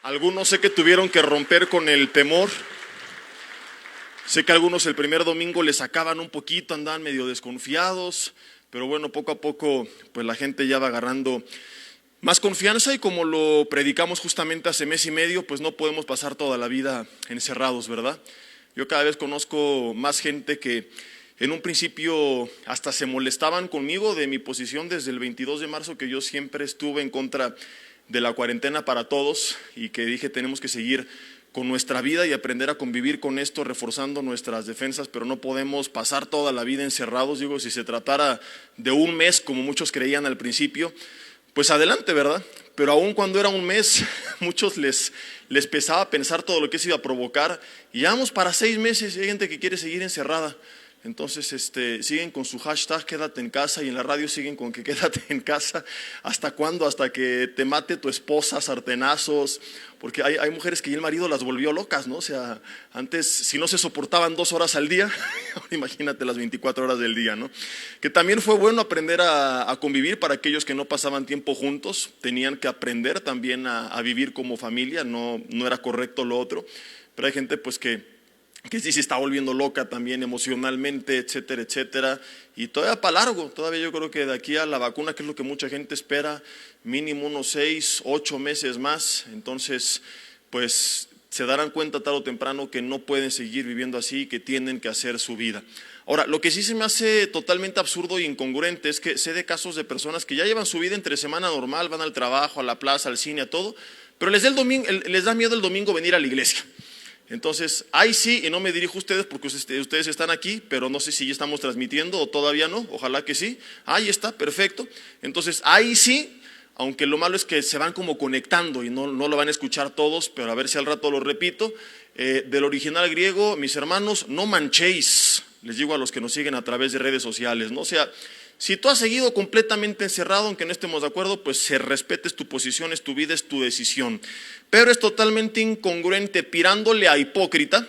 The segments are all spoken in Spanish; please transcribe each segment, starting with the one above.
Algunos sé que tuvieron que romper con el temor. Sé que algunos el primer domingo les sacaban un poquito, andaban medio desconfiados, pero bueno, poco a poco pues la gente ya va agarrando más confianza y como lo predicamos justamente hace mes y medio, pues no podemos pasar toda la vida encerrados, ¿verdad? Yo cada vez conozco más gente que en un principio hasta se molestaban conmigo de mi posición desde el 22 de marzo, que yo siempre estuve en contra de la cuarentena para todos y que dije tenemos que seguir con nuestra vida y aprender a convivir con esto, reforzando nuestras defensas, pero no podemos pasar toda la vida encerrados. Digo, si se tratara de un mes, como muchos creían al principio, pues adelante, ¿verdad? Pero aún cuando era un mes, muchos les pesaba pensar todo lo que se iba a provocar. Y ya vamos para 6 meses y hay gente que quiere seguir encerrada. Entonces siguen con su hashtag quédate en casa y en la radio siguen con que quédate en casa. ¿Hasta cuándo? Hasta que te mate tu esposa, sartenazos. Porque hay mujeres que ya el marido las volvió locas, ¿no? O sea, antes si no se soportaban 2 horas al día, ahora imagínate las 24 horas del día, ¿no? Que también fue bueno aprender a convivir para aquellos que no pasaban tiempo juntos. Tenían que aprender también a vivir como familia, no era correcto lo otro. Pero hay gente pues que sí se está volviendo loca también emocionalmente, etcétera, etcétera. Y todavía para largo, todavía yo creo que de aquí a la vacuna, que es lo que mucha gente espera, mínimo unos 6, 8 meses más. Entonces, pues se darán cuenta tarde o temprano que no pueden seguir viviendo así, que tienen que hacer su vida. Ahora, lo que sí se me hace totalmente absurdo e incongruente es que sé de casos de personas que ya llevan su vida entre semana normal, van al trabajo, a la plaza, al cine, a todo, pero les da miedo el domingo venir a la iglesia. Entonces, ahí sí, y no me dirijo a ustedes porque ustedes están aquí, pero no sé si ya estamos transmitiendo o todavía no, ojalá que sí. Ahí está, perfecto. Entonces, ahí sí, aunque lo malo es que se van como conectando y no lo van a escuchar todos, pero a ver si al rato lo repito. Del original griego, mis hermanos, no manchéis, les digo a los que nos siguen a través de redes sociales, ¿no? O sea, si tú has seguido completamente encerrado, aunque no estemos de acuerdo, pues se respetes tu posición, es tu vida, es tu decisión. Pero es totalmente incongruente, pirándole a hipócrita,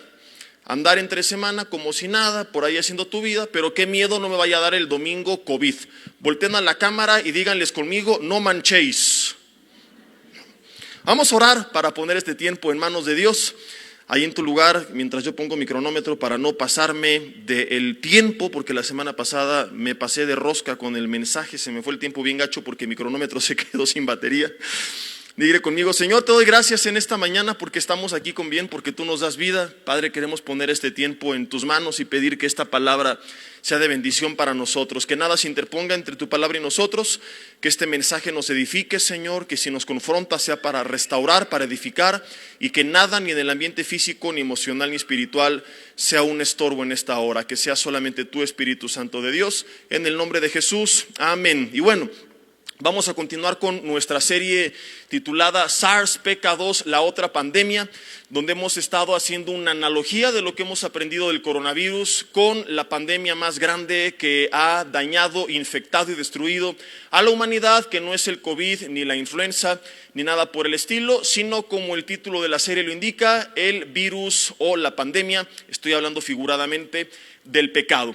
andar entre semana como si nada, por ahí haciendo tu vida, pero qué miedo no me vaya a dar el domingo COVID. Volteen a la cámara y díganles conmigo, no manchéis. Vamos a orar para poner este tiempo en manos de Dios. Ahí en tu lugar, mientras yo pongo mi cronómetro para no pasarme del tiempo, porque la semana pasada me pasé de rosca con el mensaje, se me fue el tiempo bien gacho porque mi cronómetro se quedó sin batería. Diré conmigo, Señor, te doy gracias en esta mañana porque estamos aquí con bien, porque tú nos das vida. Padre, queremos poner este tiempo en tus manos y pedir que esta palabra sea de bendición para nosotros, que nada se interponga entre tu palabra y nosotros, que este mensaje nos edifique, Señor, que si nos confronta sea para restaurar, para edificar, y que nada ni en el ambiente físico, ni emocional, ni espiritual sea un estorbo en esta hora, que sea solamente tu Espíritu Santo de Dios, en el nombre de Jesús, amén. Y bueno, vamos a continuar con nuestra serie titulada SARS-CoV-2, la otra pandemia, donde hemos estado haciendo una analogía de lo que hemos aprendido del coronavirus con la pandemia más grande que ha dañado, infectado y destruido a la humanidad, que no es el COVID ni la influenza ni nada por el estilo, sino como el título de la serie lo indica, el virus o la pandemia, estoy hablando figuradamente del pecado.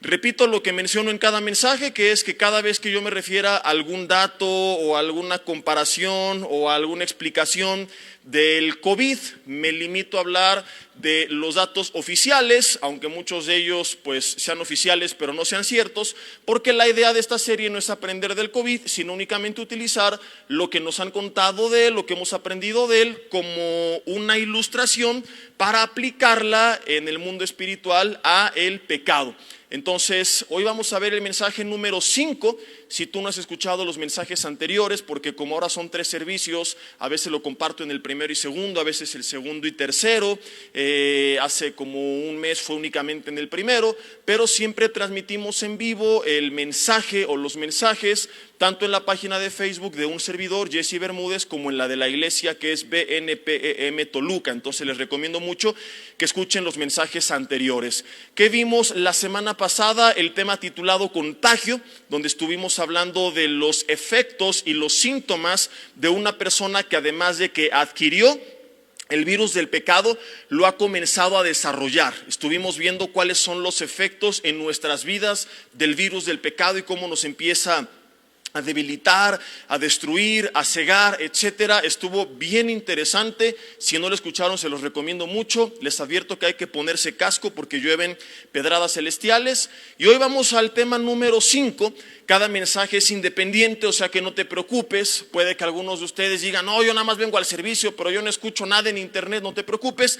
Repito lo que menciono en cada mensaje, que es que cada vez que yo me refiera a algún dato o alguna comparación o alguna explicación del COVID, me limito a hablar de los datos oficiales, aunque muchos de ellos pues sean oficiales pero no sean ciertos, porque la idea de esta serie no es aprender del COVID, sino únicamente utilizar lo que nos han contado de él, lo que hemos aprendido de él como una ilustración para aplicarla en el mundo espiritual a el pecado. Entonces, hoy vamos a ver el mensaje número 5, si tú no has escuchado los mensajes anteriores, porque como ahora son 3 servicios, a veces lo comparto en el primero y segundo, a veces el segundo y tercero, hace como un mes fue únicamente en el primero, pero siempre transmitimos en vivo el mensaje o los mensajes, tanto en la página de Facebook de un servidor, Jesse Bermúdez, como en la de la iglesia que es BNPEM Toluca. Entonces les recomiendo mucho que escuchen los mensajes anteriores. ¿Qué vimos la semana pasada? El tema titulado Contagio, donde estuvimos hablando de los efectos y los síntomas de una persona que además de que adquirió el virus del pecado, lo ha comenzado a desarrollar. Estuvimos viendo cuáles son los efectos en nuestras vidas del virus del pecado y cómo nos empieza a debilitar, a destruir, a cegar, etcétera. Estuvo bien interesante. Si no lo escucharon, se los recomiendo mucho. Les advierto que hay que ponerse casco porque llueven pedradas celestiales. Y hoy vamos al tema número 5. Cada mensaje es independiente, o sea que no te preocupes. Puede que algunos de ustedes digan, no, yo nada más vengo al servicio, pero yo no escucho nada en internet. No te preocupes.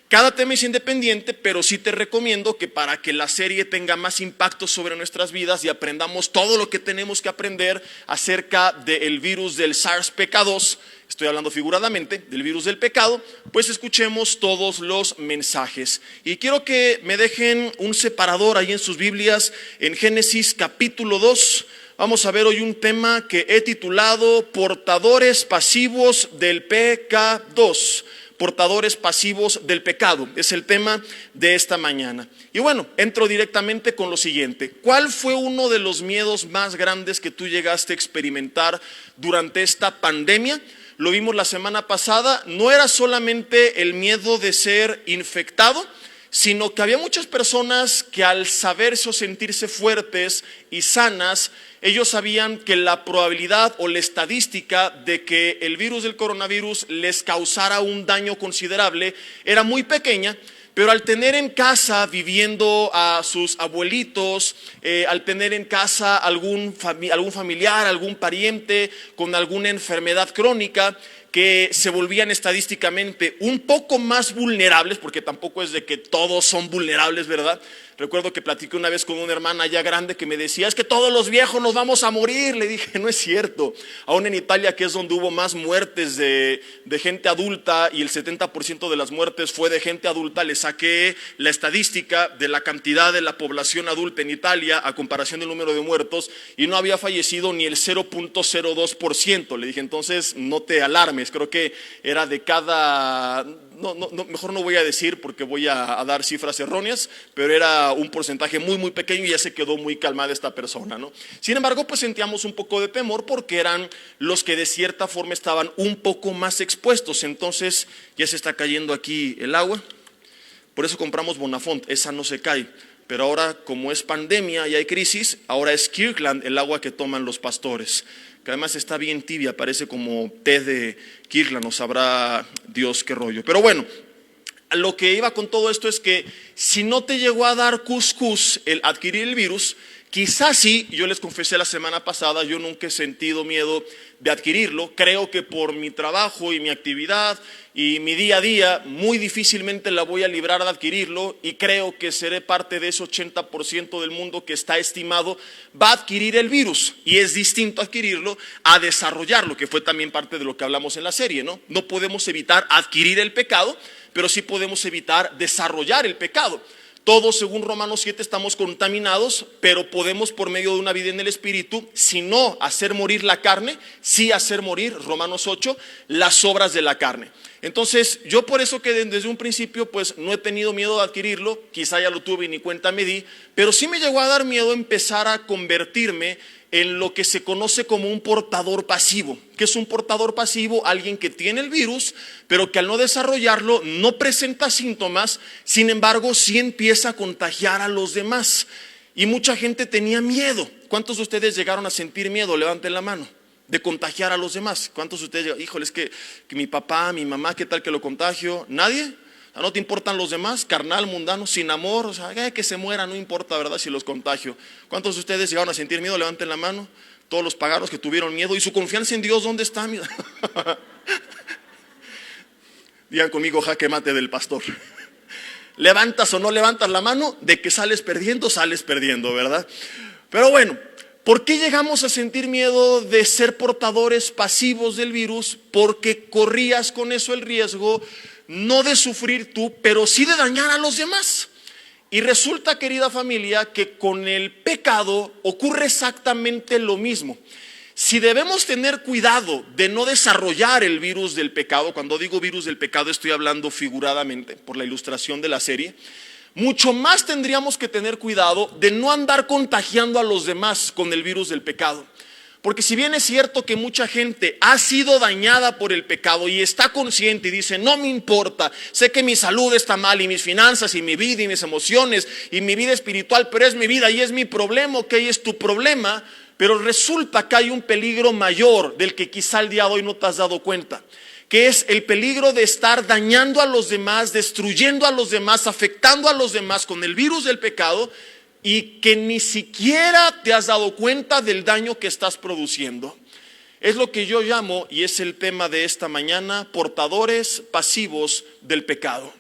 Cada tema es independiente, pero sí te recomiendo que para que la serie tenga más impacto sobre nuestras vidas y aprendamos todo lo que tenemos que aprender acerca del virus del SARS-CoV-2, estoy hablando figuradamente del virus del pecado, pues escuchemos todos los mensajes. Y quiero que me dejen un separador ahí en sus Biblias, en Génesis capítulo 2. Vamos a ver hoy un tema que he titulado Portadores pasivos del pecado. Portadores pasivos del pecado, es el tema de esta mañana. Y bueno, entro directamente con lo siguiente. ¿Cuál fue uno de los miedos más grandes que tú llegaste a experimentar durante esta pandemia? Lo vimos la semana pasada, no era solamente el miedo de ser infectado, sino que había muchas personas que al saberse o sentirse fuertes y sanas, ellos sabían que la probabilidad o la estadística de que el virus del coronavirus les causara un daño considerable era muy pequeña, pero al tener en casa viviendo a sus abuelitos, al tener en casa algún familiar, algún pariente con alguna enfermedad crónica, que se volvían estadísticamente un poco más vulnerables, porque tampoco es de que todos son vulnerables, ¿verdad? Recuerdo que platiqué una vez con una hermana ya grande que me decía, es que todos los viejos nos vamos a morir. Le dije, no es cierto. Aún en Italia, que es donde hubo más muertes de gente adulta y el 70% de las muertes fue de gente adulta, le saqué la estadística de la cantidad de la población adulta en Italia a comparación del número de muertos y no había fallecido ni el 0.02%. Le dije, entonces no te alarmes, creo que era de cada... No, mejor no voy a decir porque voy a dar cifras erróneas, pero era un porcentaje muy pequeño y ya se quedó muy calmada esta persona, ¿no? Sin embargo, pues sentíamos un poco de temor porque eran los que de cierta forma estaban un poco más expuestos. Entonces ya se está cayendo aquí el agua, por eso compramos Bonafont, esa no se cae. Pero ahora, como es pandemia y hay crisis, ahora es Kirkland el agua que toman los pastores, que además está bien tibia, parece como té de Kirkland, no sabrá Dios qué rollo. Pero bueno, lo que iba con todo esto es que si no te llegó a dar cuscús el adquirir el virus, quizás sí. Yo les confesé la semana pasada, yo nunca he sentido miedo de adquirirlo. Creo que por mi trabajo y mi actividad y mi día a día, muy difícilmente la voy a librar de adquirirlo, y creo que seré parte de ese 80% del mundo que está estimado va a adquirir el virus, y es distinto adquirirlo a desarrollarlo, que fue también parte de lo que hablamos en la serie, ¿no? No podemos evitar adquirir el pecado, pero sí podemos evitar desarrollar el pecado. Todos, según Romanos 7, estamos contaminados, pero podemos por medio de una vida en el Espíritu, si no hacer morir la carne, sí hacer morir, Romanos 8, las obras de la carne. Entonces, yo por eso que desde un principio pues no he tenido miedo de adquirirlo, quizá ya lo tuve y ni cuenta me di, pero sí me llegó a dar miedo empezar a convertirme en lo que se conoce como un portador pasivo. ¿Qué es un portador pasivo? Alguien que tiene el virus, pero que al no desarrollarlo no presenta síntomas, sin embargo sí empieza a contagiar a los demás. Y mucha gente tenía miedo. ¿Cuántos de ustedes llegaron a sentir miedo? Levanten la mano. De contagiar a los demás. ¿Cuántos de ustedes? Híjole, es que mi papá, mi mamá, ¿qué tal que lo contagio? ¿Nadie? ¿No te importan los demás? Carnal, mundano, sin amor, o sea, que se muera, no importa, ¿verdad? Si los contagio. ¿Cuántos de ustedes llegaron a sentir miedo? Levanten la mano. Todos los paganos que tuvieron miedo. ¿Y su confianza en Dios dónde está? Digan conmigo, jaque mate del pastor. Levantas o no levantas la mano, de que sales perdiendo, ¿verdad? Pero bueno, ¿por qué llegamos a sentir miedo de ser portadores pasivos del virus? Porque corrías con eso el riesgo no de sufrir tú, pero sí de dañar a los demás. Y resulta, querida familia, que con el pecado ocurre exactamente lo mismo. Si debemos tener cuidado de no desarrollar el virus del pecado, cuando digo virus del pecado estoy hablando figuradamente por la ilustración de la serie, mucho más tendríamos que tener cuidado de no andar contagiando a los demás con el virus del pecado. Porque si bien es cierto que mucha gente ha sido dañada por el pecado y está consciente y dice, no me importa, sé que mi salud está mal y mis finanzas y mi vida y mis emociones y mi vida espiritual, pero es mi vida y es mi problema, ok, es tu problema. Pero resulta que hay un peligro mayor del que quizá el día de hoy no te has dado cuenta, que es el peligro de estar dañando a los demás, destruyendo a los demás, afectando a los demás con el virus del pecado, y que ni siquiera te has dado cuenta del daño que estás produciendo. Es lo que yo llamo, y es el tema de esta mañana, portadores pasivos del pecado.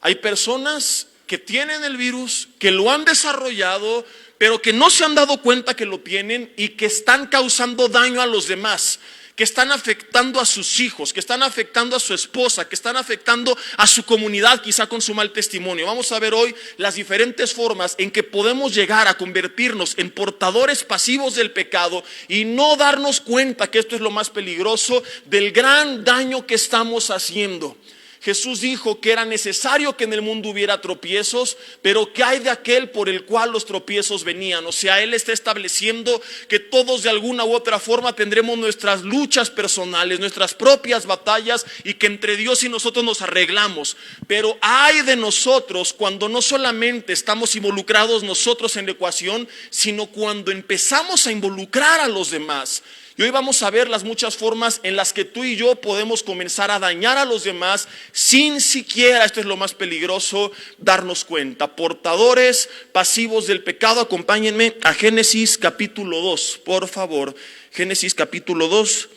Hay personas que tienen el virus, que lo han desarrollado, pero que no se han dado cuenta que lo tienen y que están causando daño a los demás, que están afectando a sus hijos, que están afectando a su esposa, que están afectando a su comunidad, quizá con su mal testimonio. Vamos a ver hoy las diferentes formas en que podemos llegar a convertirnos en portadores pasivos del pecado y no darnos cuenta que esto es lo más peligroso del gran daño que estamos haciendo. Jesús dijo que era necesario que en el mundo hubiera tropiezos, pero que hay de aquel por el cual los tropiezos venían. O sea, Él está estableciendo que todos de alguna u otra forma tendremos nuestras luchas personales, nuestras propias batallas, y que entre Dios y nosotros nos arreglamos. Pero hay de nosotros cuando no solamente estamos involucrados nosotros en la ecuación, sino cuando empezamos a involucrar a los demás. Y hoy vamos a ver las muchas formas en las que tú y yo podemos comenzar a dañar a los demás sin siquiera, esto es lo más peligroso, darnos cuenta. Portadores pasivos del pecado. Acompáñenme a Génesis capítulo 2, por favor. Génesis capítulo 2.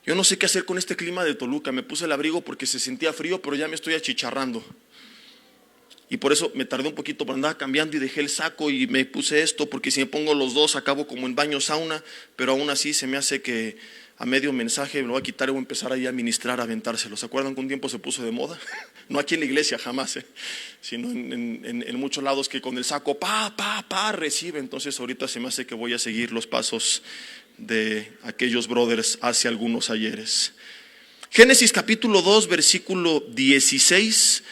Yo no sé qué hacer con este clima de Toluca. Me puse el abrigo porque se sentía frío, pero ya me estoy achicharrando. Y por eso me tardé un poquito, pero andaba cambiando y dejé el saco y me puse esto, porque si me pongo los dos acabo como en baño sauna, pero aún así se me hace que a medio mensaje me lo voy a quitar y voy a empezar ahí a ministrar, a aventárselo. ¿Se acuerdan que un tiempo se puso de moda? No aquí en la iglesia jamás, sino en muchos lados, que con el saco recibe. Entonces ahorita se me hace que voy a seguir los pasos de aquellos brothers hace algunos ayeres. Génesis capítulo 2, versículo 16.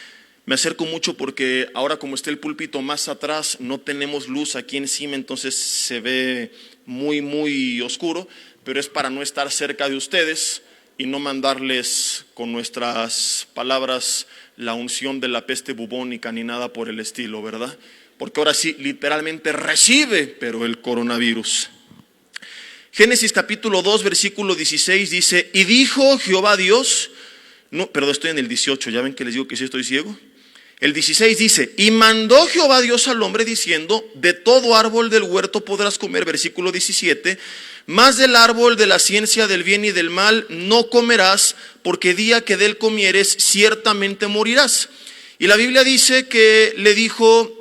Me acerco mucho porque ahora, como está el púlpito más atrás, no tenemos luz aquí encima, entonces se ve muy oscuro, pero es para no estar cerca de ustedes y no mandarles con nuestras palabras la unción de la peste bubónica ni nada por el estilo, ¿verdad? Porque ahora sí, literalmente recibe, pero el coronavirus. Génesis capítulo 2, versículo 16 dice: y dijo Jehová Dios, no, perdón, estoy en el 18, ya ven que les digo que sí estoy ciego. El 16 dice: y mandó Jehová Dios al hombre diciendo: de todo árbol del huerto podrás comer. Versículo 17: mas del árbol de la ciencia del bien y del mal no comerás, porque día que de él comieres ciertamente morirás. Y la Biblia dice que le dijo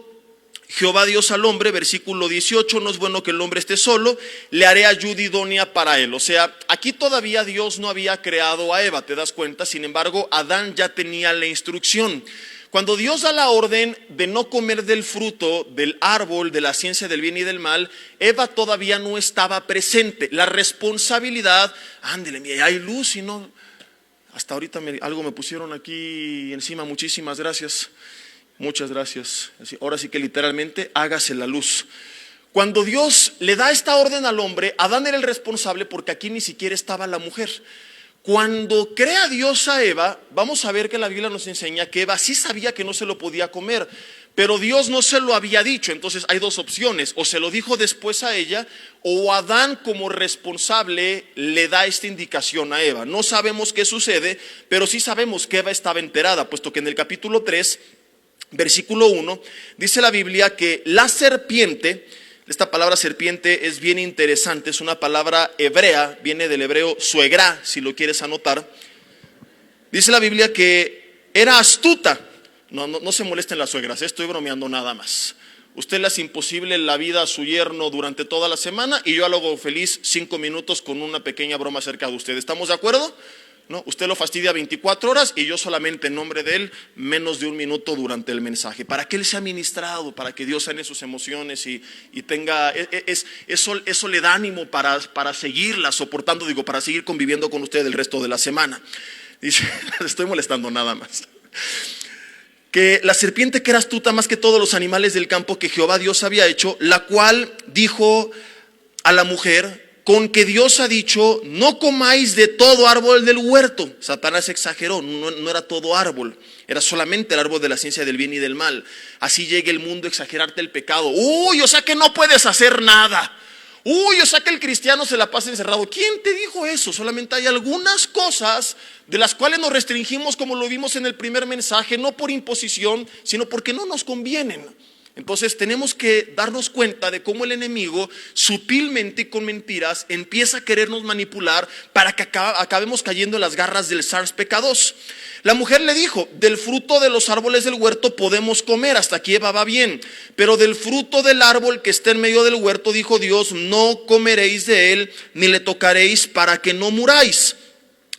Jehová Dios al hombre, versículo 18: no es bueno que el hombre esté solo, le haré ayuda idónea para él. O sea, aquí todavía Dios no había creado a Eva, ¿te das cuenta? Sin embargo, Adán ya tenía la instrucción. Cuando Dios da la orden de no comer del fruto del árbol de la ciencia del bien y del mal, Eva todavía no estaba presente. La responsabilidad, ándele, mira, hay luz y no. Hasta ahorita algo me pusieron aquí encima, muchísimas gracias. Muchas gracias. Ahora sí que literalmente, hágase la luz. Cuando Dios le da esta orden al hombre, Adán era el responsable porque aquí ni siquiera estaba la mujer. Cuando crea Dios a Eva, vamos a ver que la Biblia nos enseña que Eva sí sabía que no se lo podía comer, pero Dios no se lo había dicho. Entonces hay dos opciones: o se lo dijo después a ella, o Adán como responsable le da esta indicación a Eva. No sabemos qué sucede, pero sí sabemos que Eva estaba enterada, puesto que en el capítulo 3, versículo 1, dice la Biblia que la serpiente, esta palabra serpiente es bien interesante, es una palabra hebrea, viene del hebreo suegra, si lo quieres anotar. Dice la Biblia que era astuta. No se molesten las suegras, estoy bromeando nada más. Usted le hace imposible la vida a su yerno durante toda la semana y yo lo hago feliz 5 minutos con una pequeña broma acerca de usted. ¿Estamos de acuerdo? No, usted lo fastidia 24 horas y yo solamente en nombre de él menos de 1 minuto durante el mensaje, para que él sea ministrado, para que Dios sane sus emociones y tenga eso le da ánimo para seguirla soportando, para seguir conviviendo con usted el resto de la semana. Dice, estoy molestando nada más. Que la serpiente, que era astuta más que todos los animales del campo que Jehová Dios había hecho, la cual dijo a la mujer: con que Dios ha dicho, no comáis de todo árbol del huerto. Satanás exageró, no era todo árbol, Era solamente el árbol de la ciencia del bien y del mal. Así llega el mundo a exagerarte el pecado. Uy, o sea que no puedes hacer nada. Uy, o sea que el cristiano se la pasa encerrado. ¿Quién te dijo eso? Solamente hay algunas cosas de las cuales nos restringimos, como lo vimos en el primer mensaje, no por imposición, sino porque no nos convienen. Entonces tenemos que darnos cuenta de cómo el enemigo sutilmente y con mentiras empieza a querernos manipular para que acabemos cayendo en las garras del SARS-CoV-2. La mujer le dijo: del fruto de los árboles del huerto podemos comer, hasta aquí Eva va bien, pero del fruto del árbol que está en medio del huerto, dijo Dios, no comeréis de él, ni le tocaréis, para que no muráis.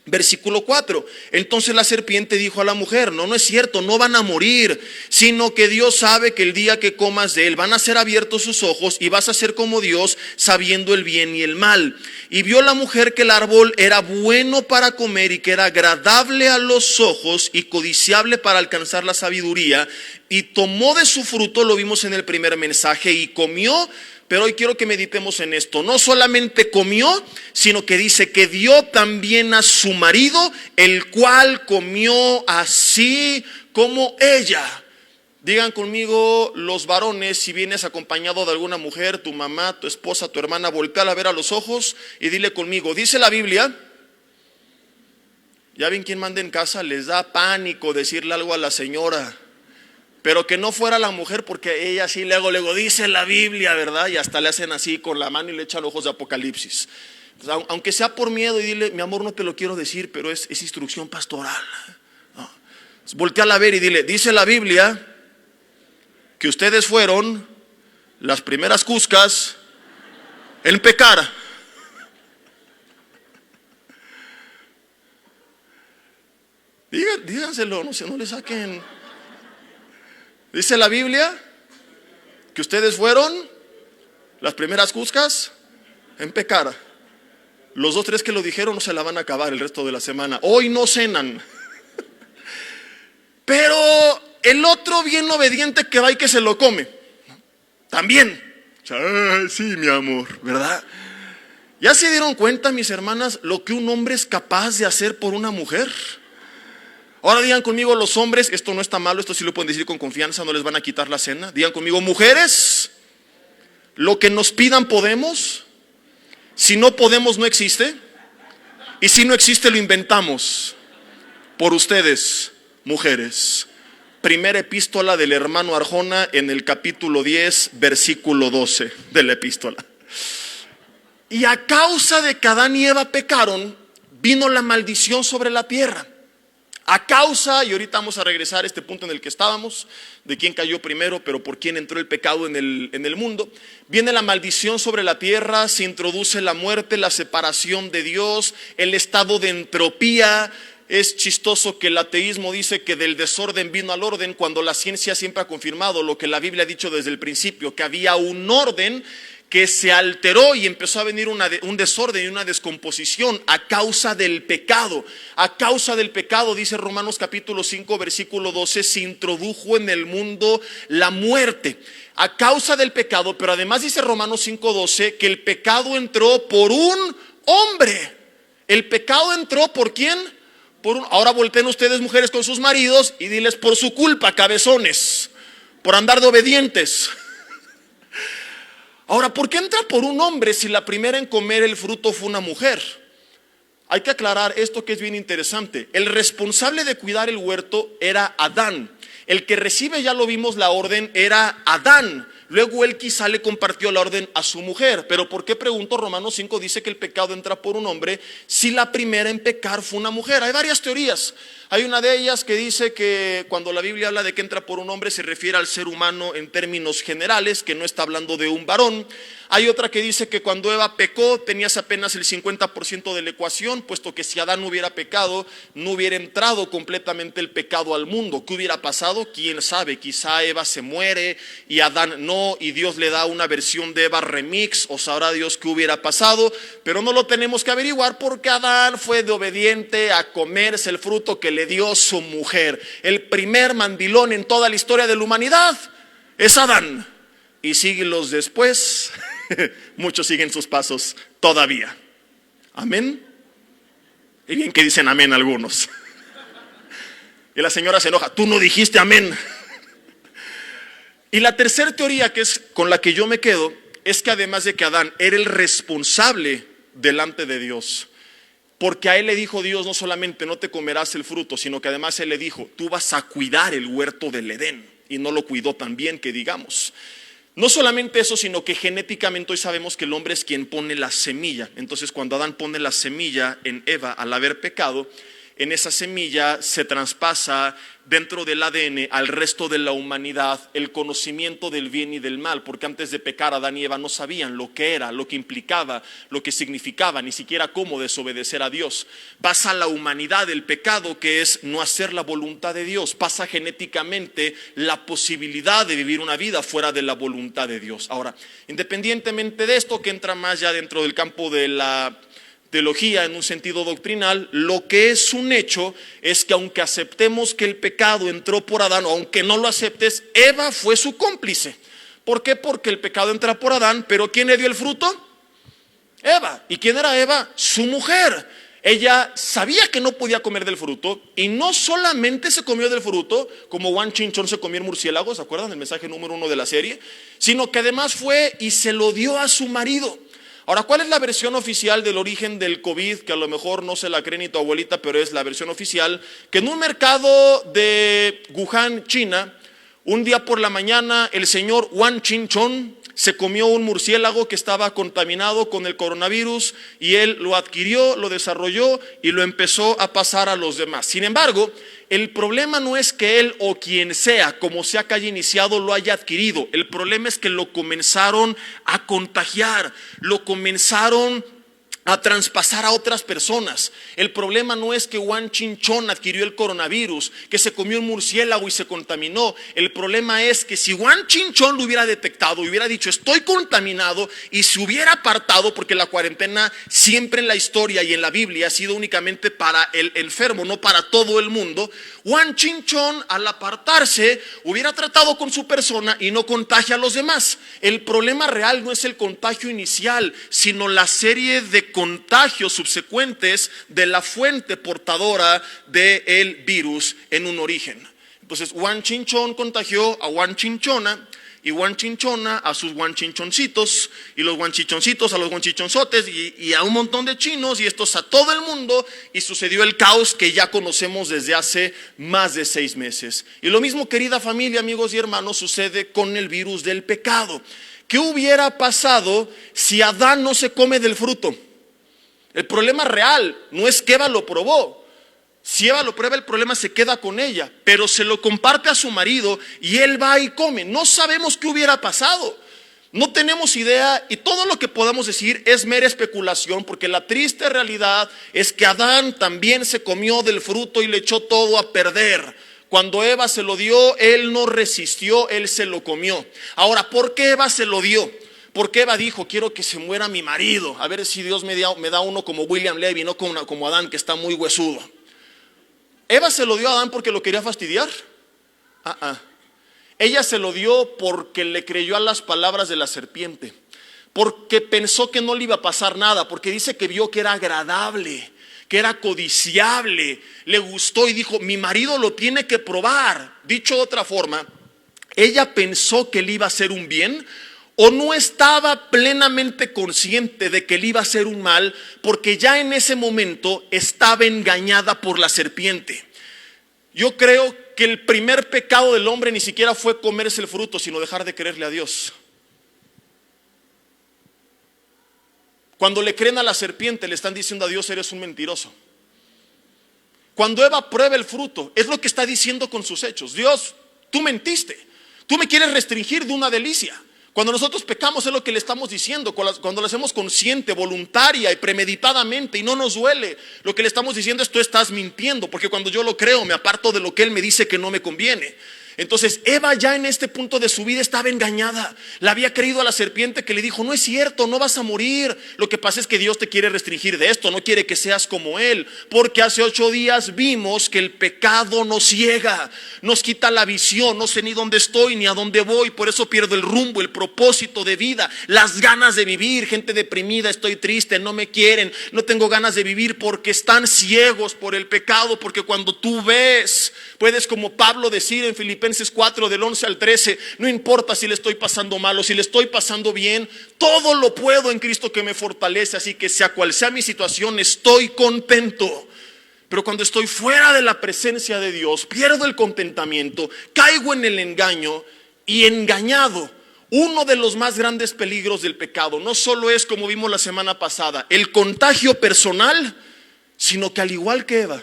Versículo 4, entonces la serpiente dijo a la mujer: no es cierto, no van a morir, sino que Dios sabe que el día que comas de él van a ser abiertos sus ojos y vas a ser como Dios, sabiendo el bien y el mal. Y vio la mujer que el árbol era bueno para comer y que era agradable a los ojos y codiciable para alcanzar la sabiduría, y tomó de su fruto, lo vimos en el primer mensaje, y comió. Pero hoy quiero que meditemos en esto. No solamente comió, sino que dice que dio también a su marido, el cual comió así como ella. Digan conmigo los varones, si vienes acompañado de alguna mujer, tu mamá, tu esposa, tu hermana, volteala a ver a los ojos y dile conmigo. Dice la Biblia, ya ven quién manda en casa, les da pánico decirle algo a la señora. Pero que no fuera la mujer, porque ella sí luego dice la Biblia, ¿verdad? Y hasta le hacen así con la mano y le echan ojos de Apocalipsis. Entonces, aunque sea por miedo, y dile: mi amor, no te lo quiero decir, pero es instrucción pastoral, ¿no? Volteala a ver y dile: dice la Biblia que ustedes fueron las primeras cuscas en pecar. Díganselo, no le saquen. Dice la Biblia que ustedes fueron las primeras cuscas en pecar. Los 2, 3 que lo dijeron no se la van a acabar el resto de la semana. Hoy no cenan. Pero el otro bien obediente que va y que se lo come, también. Sí, mi amor, ¿verdad? ¿Ya se dieron cuenta, mis hermanas, lo que un hombre es capaz de hacer por una mujer? Ahora digan conmigo los hombres, esto no está malo, esto sí lo pueden decir con confianza, no les van a quitar la cena. Digan conmigo: mujeres, lo que nos pidan podemos. Si no podemos, no existe. Y si no existe, lo inventamos. Por ustedes, mujeres. Primera epístola del hermano Arjona, en el capítulo 10, versículo 12 de la epístola. Y a causa de que Adán y Eva pecaron, vino la maldición sobre la tierra. A causa, y ahorita vamos a regresar a este punto en el que estábamos, de quién cayó primero, pero por quién entró el pecado en el mundo. Viene la maldición sobre la tierra, se introduce la muerte, la separación de Dios, el estado de entropía. Es chistoso que el ateísmo dice que del desorden vino al orden, cuando la ciencia siempre ha confirmado lo que la Biblia ha dicho desde el principio, que había un orden que se alteró y empezó a venir un desorden y una descomposición a causa del pecado. A causa del pecado, dice Romanos capítulo 5, versículo 12, se introdujo en el mundo la muerte. A causa del pecado, pero además dice Romanos 5, 12, que el pecado entró por un hombre. ¿El pecado entró por quién? Ahora volteen ustedes, mujeres, con sus maridos y diles: por su culpa, cabezones, por andar de obedientes. Ahora, ¿por qué entra por un hombre si la primera en comer el fruto fue una mujer? Hay que aclarar esto, que es bien interesante. El responsable de cuidar el huerto era Adán. El que recibe, ya lo vimos, la orden era Adán. Luego él quizá le compartió la orden a su mujer. Pero ¿por qué, pregunto? Romanos 5 dice que el pecado entra por un hombre si la primera en pecar fue una mujer. Hay varias teorías. Hay una de ellas que dice que cuando la Biblia habla de que entra por un hombre se refiere al ser humano en términos generales, que no está hablando de un varón. Hay otra que dice que cuando Eva pecó tenías apenas el 50% de la ecuación, puesto que si Adán no hubiera pecado, no hubiera entrado completamente el pecado al mundo. ¿Qué hubiera pasado? ¿Quién sabe? Quizá Eva se muere y Adán no, y Dios le da una versión de Eva remix, o sabrá Dios qué hubiera pasado, pero no lo tenemos que averiguar porque Adán fue de obediente a comerse el fruto que le dio su mujer. El primer mandilón en toda la historia de la humanidad es Adán, y siglos después muchos siguen sus pasos todavía. Amén. Y bien que dicen amén algunos. Y la señora se enoja, tú no dijiste amén. Y la tercera teoría, que es con la que yo me quedo, es que además de que Adán era el responsable delante de Dios, porque a él le dijo Dios no solamente no te comerás el fruto, sino que además él le dijo, tú vas a cuidar el huerto del Edén, y no lo cuidó tan bien que digamos. No solamente eso, sino que genéticamente hoy sabemos que el hombre es quien pone la semilla. Entonces cuando Adán pone la semilla en Eva al haber pecado, en esa semilla se traspasa dentro del ADN al resto de la humanidad el conocimiento del bien y del mal, porque antes de pecar Adán y Eva no sabían lo que era, lo que implicaba, lo que significaba, ni siquiera cómo desobedecer a Dios. Pasa a la humanidad el pecado, que es no hacer la voluntad de Dios. Pasa genéticamente la posibilidad de vivir una vida fuera de la voluntad de Dios. Ahora, independientemente de esto, que entra más ya dentro del campo de la teología en un sentido doctrinal, lo que es un hecho es que aunque aceptemos que el pecado entró por Adán, o aunque no lo aceptes, Eva fue su cómplice. ¿Por qué? Porque el pecado entra por Adán, pero ¿quién le dio el fruto? Eva. ¿Y quién era Eva? Su mujer. Ella sabía que no podía comer del fruto, y no solamente se comió del fruto, como Juan Chinchón se comió el murciélago, ¿se acuerdan del mensaje número 1 de la serie? Sino que además fue y se lo dio a su marido. Ahora, ¿cuál es la versión oficial del origen del COVID? Que a lo mejor no se la cree ni tu abuelita, pero es la versión oficial. Que en un mercado de Wuhan, China, un día por la mañana el señor Wang Chinchón se comió un murciélago que estaba contaminado con el coronavirus, y él lo adquirió, lo desarrolló y lo empezó a pasar a los demás. Sin embargo, el problema no es que él o quien sea, como sea que haya iniciado, lo haya adquirido. El problema es que lo comenzaron a contagiar, lo comenzaron a traspasar a otras personas. El problema no es que Juan Chinchón adquirió el coronavirus, que se comió un murciélago y se contaminó. El problema es que si Juan Chinchón lo hubiera detectado y hubiera dicho estoy contaminado, y se hubiera apartado, porque la cuarentena siempre en la historia y en la Biblia ha sido únicamente para el enfermo, no para todo el mundo, Juan Chinchón al apartarse hubiera tratado con su persona y no contagia a los demás. El problema real no es el contagio inicial, sino la serie de contagios subsecuentes de la fuente portadora del virus en un origen. Entonces Juan Chinchón contagió a Juan Chinchona, y Juan Chinchona a sus Juan Chinchoncitos, y los Juan Chinchoncitos a los Juan Chinchonzotes, y a un montón de chinos, y estos a todo el mundo, y sucedió el caos que ya conocemos desde hace más de 6 meses. Y lo mismo, querida familia, amigos y hermanos, sucede con el virus del pecado. ¿Qué hubiera pasado si Adán no se come del fruto? El problema real no es que Eva lo probó. Si Eva lo prueba, el problema se queda con ella, pero se lo comparte a su marido y él va y come. No sabemos qué hubiera pasado, no tenemos idea, y todo lo que podamos decir es mera especulación, porque la triste realidad es que Adán también se comió del fruto y le echó todo a perder. Cuando Eva se lo dio, él no resistió, él se lo comió. Ahora, ¿por qué Eva se lo dio? Porque Eva dijo, quiero que se muera mi marido, a ver si Dios me da uno como William Levy, no como Adán, que está muy huesudo. ¿Eva se lo dio a Adán porque lo quería fastidiar? Ella se lo dio porque le creyó a las palabras de la serpiente, porque pensó que no le iba a pasar nada, porque dice que vio que era agradable, que era codiciable, le gustó y dijo, mi marido lo tiene que probar. Dicho de otra forma, ella pensó que le iba a hacer un bien, o no estaba plenamente consciente de que le iba a hacer un mal, porque ya en ese momento estaba engañada por la serpiente. Yo creo que el primer pecado del hombre ni siquiera fue comerse el fruto, sino dejar de creerle a Dios. Cuando le creen a la serpiente, le están diciendo a Dios, eres un mentiroso. Cuando Eva prueba el fruto, es lo que está diciendo con sus hechos. Dios, tú mentiste, tú me quieres restringir de una delicia. Cuando nosotros pecamos es lo que le estamos diciendo, cuando lo hacemos consciente, voluntaria y premeditadamente y no nos duele, lo que le estamos diciendo es tú estás mintiendo, porque cuando yo lo creo me aparto de lo que Él me dice que no me conviene. Entonces Eva ya en este punto de su vida estaba engañada. Le había creído a la serpiente que le dijo: no es cierto, no vas a morir. Lo que pasa es que Dios te quiere restringir de esto, no quiere que seas como Él. Porque hace 8 días vimos que el pecado nos ciega, nos quita la visión. No sé ni dónde estoy ni a dónde voy, por eso pierdo el rumbo, el propósito de vida, las ganas de vivir. Gente deprimida: estoy triste, no me quieren, no tengo ganas de vivir, porque están ciegos por el pecado. Porque cuando tú ves, puedes, como Pablo decir en Filipenses 4 del 11 al 13, no importa si le estoy pasando mal o si le estoy pasando bien, todo lo puedo en Cristo que me fortalece. Así que sea cual sea mi situación, estoy contento. Pero cuando estoy fuera de la presencia de Dios, pierdo el contentamiento, caigo en el engaño y engañado. Uno de los más grandes peligros del pecado no solo es, como vimos la semana pasada, el contagio personal, sino que al igual que Eva,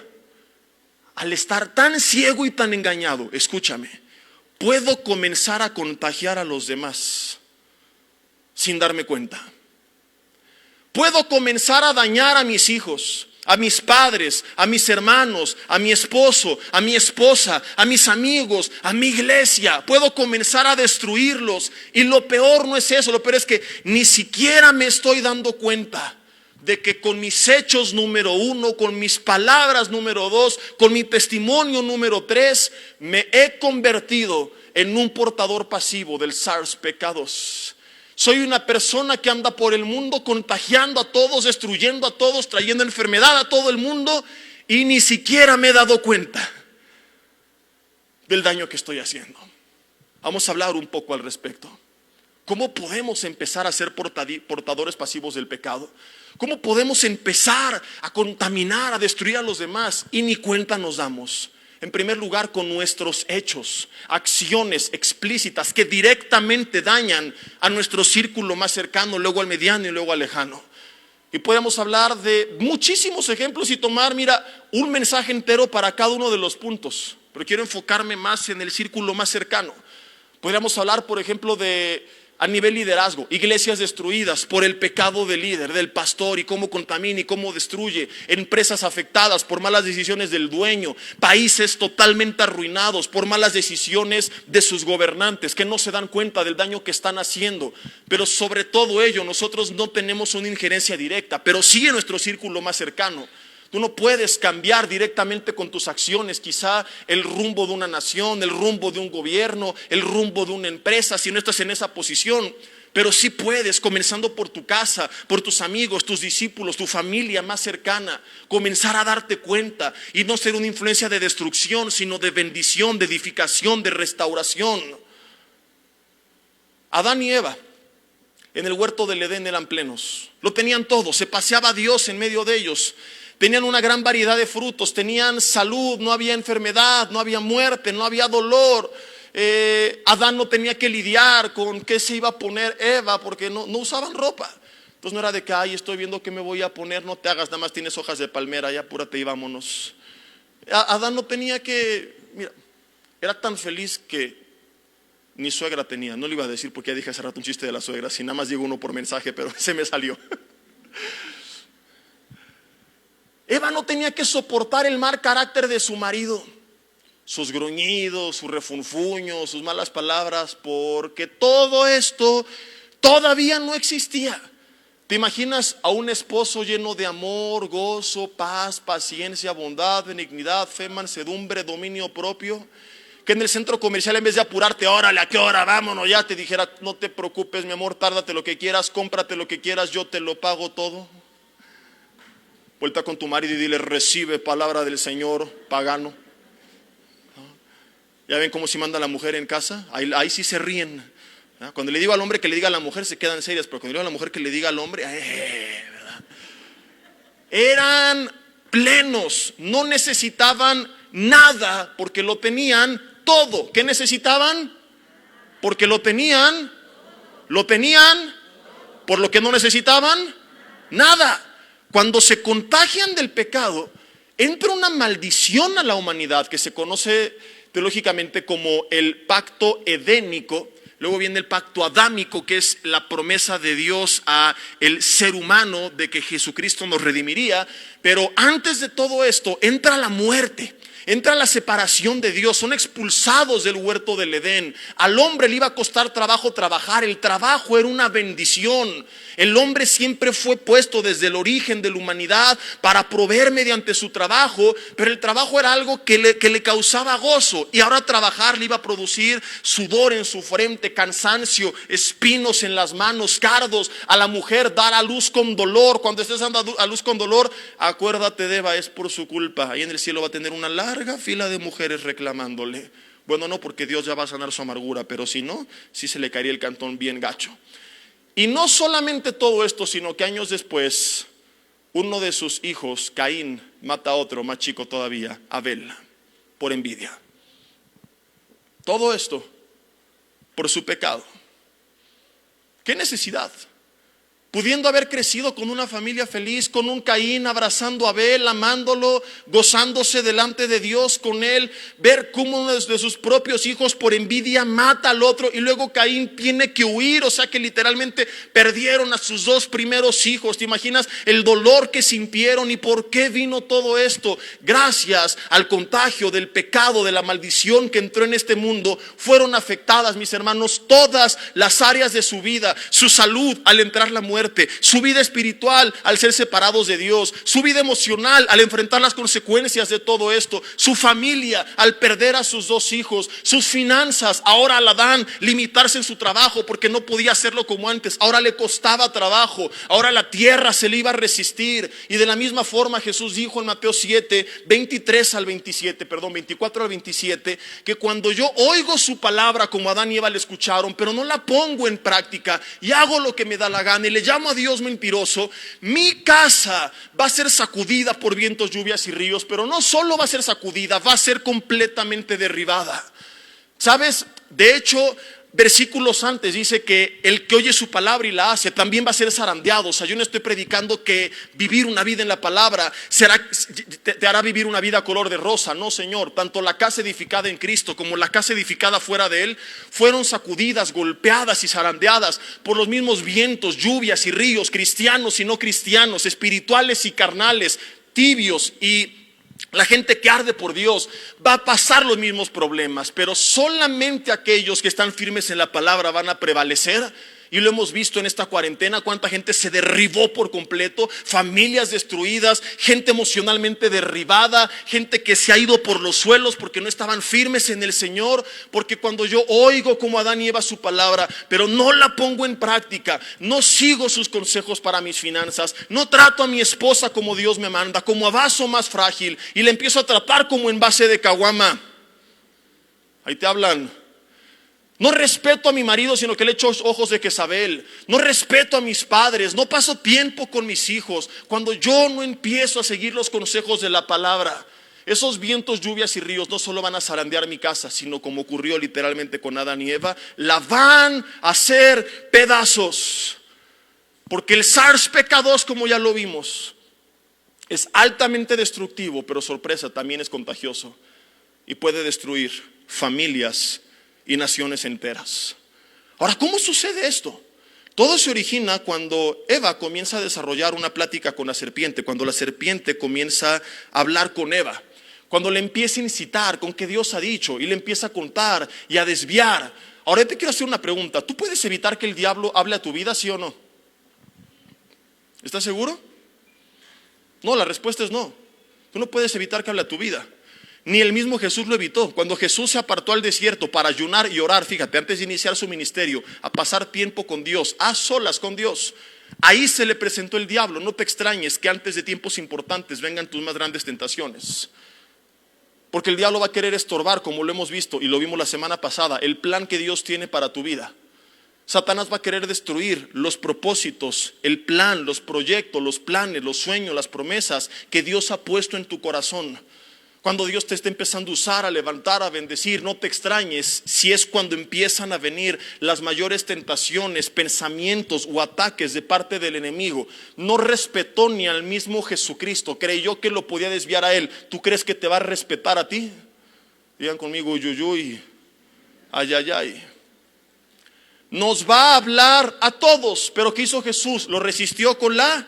al estar tan ciego y tan engañado, escúchame, puedo comenzar a contagiar a los demás sin darme cuenta. Puedo comenzar a dañar a mis hijos, a mis padres, a mis hermanos, a mi esposo, a mi esposa, a mis amigos, a mi iglesia. Puedo comenzar a destruirlos. Y lo peor no es eso, lo peor es que ni siquiera me estoy dando cuenta de que con mis hechos número 1, con mis palabras número 2, con mi testimonio número 3, me he convertido en un portador pasivo del SARS-CoV-2. Soy una persona que anda por el mundo contagiando a todos, destruyendo a todos, trayendo enfermedad a todo el mundo, y ni siquiera me he dado cuenta del daño que estoy haciendo. Vamos a hablar un poco al respecto. ¿Cómo podemos empezar a ser portadores pasivos del pecado? ¿Cómo podemos empezar a contaminar, a destruir a los demás y ni cuenta nos damos? En primer lugar, con nuestros hechos, acciones explícitas que directamente dañan a nuestro círculo más cercano, luego al mediano y luego al lejano. Y podemos hablar de muchísimos ejemplos y tomar, un mensaje entero para cada uno de los puntos, pero quiero enfocarme más en el círculo más cercano. Podríamos hablar, por ejemplo, a nivel liderazgo, iglesias destruidas por el pecado del líder, del pastor, y cómo contamina y cómo destruye, empresas afectadas por malas decisiones del dueño, países totalmente arruinados por malas decisiones de sus gobernantes que no se dan cuenta del daño que están haciendo. Pero sobre todo ello, nosotros no tenemos una injerencia directa, pero sí en nuestro círculo más cercano. Tú no puedes cambiar directamente con tus acciones quizá el rumbo de una nación, el rumbo de un gobierno, el rumbo de una empresa si no estás en esa posición. Pero sí puedes, comenzando por tu casa, por tus amigos, tus discípulos, tu familia más cercana, comenzar a darte cuenta y no ser una influencia de destrucción, sino de bendición, de edificación, de restauración. Adán y Eva en el huerto del Edén eran plenos, lo tenían todo, se paseaba Dios en medio de ellos. Tenían una gran variedad de frutos, tenían salud, no había enfermedad, no había muerte, no había dolor. Adán no tenía que lidiar con qué se iba a poner Eva porque no usaban ropa. Entonces no era de que, estoy viendo qué me voy a poner, no te hagas, nada más tienes hojas de palmera, ya apúrate y vámonos. Adán no tenía que, era tan feliz que ni suegra tenía. No le iba a decir porque ya dije hace rato un chiste de la suegra, si nada más llegó uno por mensaje, pero se me salió. Eva no tenía que soportar el mal carácter de su marido, sus gruñidos, sus refunfuños, sus malas palabras, porque todo esto todavía no existía. ¿Te imaginas a un esposo lleno de amor, gozo, paz, paciencia, bondad, benignidad, fe, mansedumbre, dominio propio? Que en el centro comercial, en vez de apurarte, órale, ¿a qué hora? Vámonos ya, te dijera, no te preocupes mi amor, tárdate lo que quieras, cómprate lo que quieras, yo te lo pago todo. Vuelta con tu marido y dile, recibe palabra del Señor, pagano. ¿Ya ven cómo se manda la mujer en casa? Ahí sí se ríen. Cuando le digo al hombre que le diga a la mujer se quedan serias, pero cuando le digo a la mujer que le diga al hombre, ¿verdad? Eran plenos, no necesitaban nada porque lo tenían todo. ¿Qué necesitaban? Porque lo tenían, por lo que no necesitaban nada. Cuando se contagian del pecado, entra una maldición a la humanidad que se conoce teológicamente como el pacto edénico. Luego viene el pacto adámico, que es la promesa de Dios a el ser humano de que Jesucristo nos redimiría. Pero antes de todo esto entra la muerte. Entra la separación de Dios, son expulsados del huerto del Edén. Al hombre le iba a costar trabajo trabajar, el trabajo era una bendición. El hombre siempre fue puesto desde el origen de la humanidad para proveer mediante su trabajo, pero el trabajo era algo que le causaba gozo, y ahora trabajar le iba a producir sudor en su frente, cansancio, espinos en las manos, cardos. A la mujer dar a luz con dolor. Cuando estés dando a luz con dolor, acuérdate de Eva, es por su culpa. Ahí en el cielo va a tener una larga fila de mujeres reclamándole. Bueno, no, porque Dios ya va a sanar su amargura, pero si no, sí se le caería el cantón bien gacho. Y no solamente todo esto, sino que años después, uno de sus hijos, Caín, mata a otro más chico todavía, Abel, por envidia. Todo esto por su pecado. ¿Qué necesidad? Pudiendo haber crecido con una familia feliz, con un Caín abrazando a Abel, amándolo, gozándose delante de Dios con él, ver cómo uno de sus propios hijos por envidia mata al otro, y luego Caín tiene que huir. O sea que literalmente perdieron a sus dos primeros hijos. ¿Te imaginas el dolor que sintieron? ¿Y por qué vino todo esto? Gracias al contagio del pecado, de la maldición que entró en este mundo, fueron afectadas, mis hermanos, todas las áreas de su vida. Su salud al entrar la muerte, su vida espiritual al ser separados de Dios, su vida emocional al enfrentar las consecuencias de todo esto, su familia al perder a sus dos hijos, sus finanzas. Ahora al Adán limitarse en su trabajo porque no podía hacerlo como antes, ahora le costaba trabajo, ahora la tierra se le iba a resistir. Y de la misma forma Jesús dijo en Mateo 7, 24 al 27, que cuando yo oigo su palabra como Adán y Eva le escucharon, pero no la pongo en práctica y hago lo que me da la gana y le llamo a Dios mentiroso, mi casa va a ser sacudida por vientos, lluvias y ríos. Pero no solo va a ser sacudida, va a ser completamente derribada. ¿Sabes? De hecho, versículos antes dice que el que oye su palabra y la hace también va a ser zarandeado. O sea, yo no estoy predicando que vivir una vida en la palabra te hará vivir una vida color de rosa. No, Señor. Tanto la casa edificada en Cristo como la casa edificada fuera de Él fueron sacudidas, golpeadas y zarandeadas por los mismos vientos, lluvias y ríos, cristianos y no cristianos, espirituales y carnales, tibios y la gente que arde por Dios. Va a pasar los mismos problemas, pero solamente aquellos que están firmes en la palabra van a prevalecer. Y lo hemos visto en esta cuarentena, cuánta gente se derribó por completo, familias destruidas, gente emocionalmente derribada, gente que se ha ido por los suelos porque no estaban firmes en el Señor. Porque cuando yo oigo como Adán y Eva su palabra, pero no la pongo en práctica, no sigo sus consejos para mis finanzas, no trato a mi esposa como Dios me manda, como a vaso más frágil, y le empiezo a tratar como envase de caguama, ahí te hablan. No respeto a mi marido, sino que le echo ojos de Jezabel. No respeto a mis padres, no paso tiempo con mis hijos. Cuando yo no empiezo a seguir los consejos de la palabra, esos vientos, lluvias y ríos no solo van a zarandear mi casa, sino como ocurrió literalmente con Adán y Eva, la van a hacer pedazos. Porque el SARS-CoV-2, como ya lo vimos, es altamente destructivo, pero sorpresa, también es contagioso y puede destruir familias y naciones enteras. Ahora, ¿cómo sucede esto? Todo se origina cuando Eva comienza a desarrollar una plática con la serpiente, cuando la serpiente comienza a hablar con Eva, cuando le empieza a incitar con que Dios ha dicho y le empieza a contar y a desviar. Ahora yo te quiero hacer una pregunta. ¿Tú puedes evitar que el diablo hable a tu vida, sí o no? ¿Estás seguro? No, la respuesta es no. Tú no puedes evitar que hable a tu vida. Ni el mismo Jesús lo evitó. Cuando Jesús se apartó al desierto para ayunar y orar, fíjate, antes de iniciar su ministerio, a pasar tiempo con Dios, a solas con Dios, ahí se le presentó el diablo. No te extrañes que antes de tiempos importantes vengan tus más grandes tentaciones, porque el diablo va a querer estorbar, como lo hemos visto y lo vimos la semana pasada, el plan que Dios tiene para tu vida. Satanás va a querer destruir los propósitos, el plan, los proyectos, los planes, los sueños, las promesas que Dios ha puesto en tu corazón. Cuando Dios te está empezando a usar, a levantar, a bendecir, no te extrañes si es cuando empiezan a venir las mayores tentaciones, pensamientos o ataques de parte del enemigo. No respetó ni al mismo Jesucristo, creyó que lo podía desviar a él. ¿Tú crees que te va a respetar a ti? Digan conmigo, uyuyuy, ay, ay, ay. Nos va a hablar a todos, pero ¿qué hizo Jesús? Lo resistió con la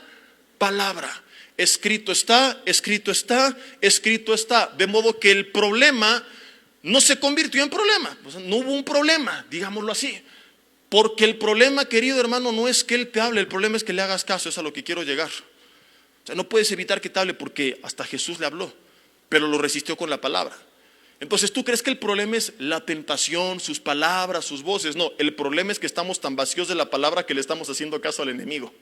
palabra. escrito está, escrito está, escrito está. De modo que el problema no se convirtió en problema. O sea, no hubo un problema, digámoslo así. Porque el problema, querido hermano, no es que Él te hable, el problema es que le hagas caso, es a lo que quiero llegar. O sea, no puedes evitar que te hable porque hasta Jesús le habló, pero lo resistió con la palabra. Entonces, ¿tú crees que el problema es la tentación, sus palabras, sus voces? No, el problema es que estamos tan vacíos de la palabra que le estamos haciendo caso al enemigo.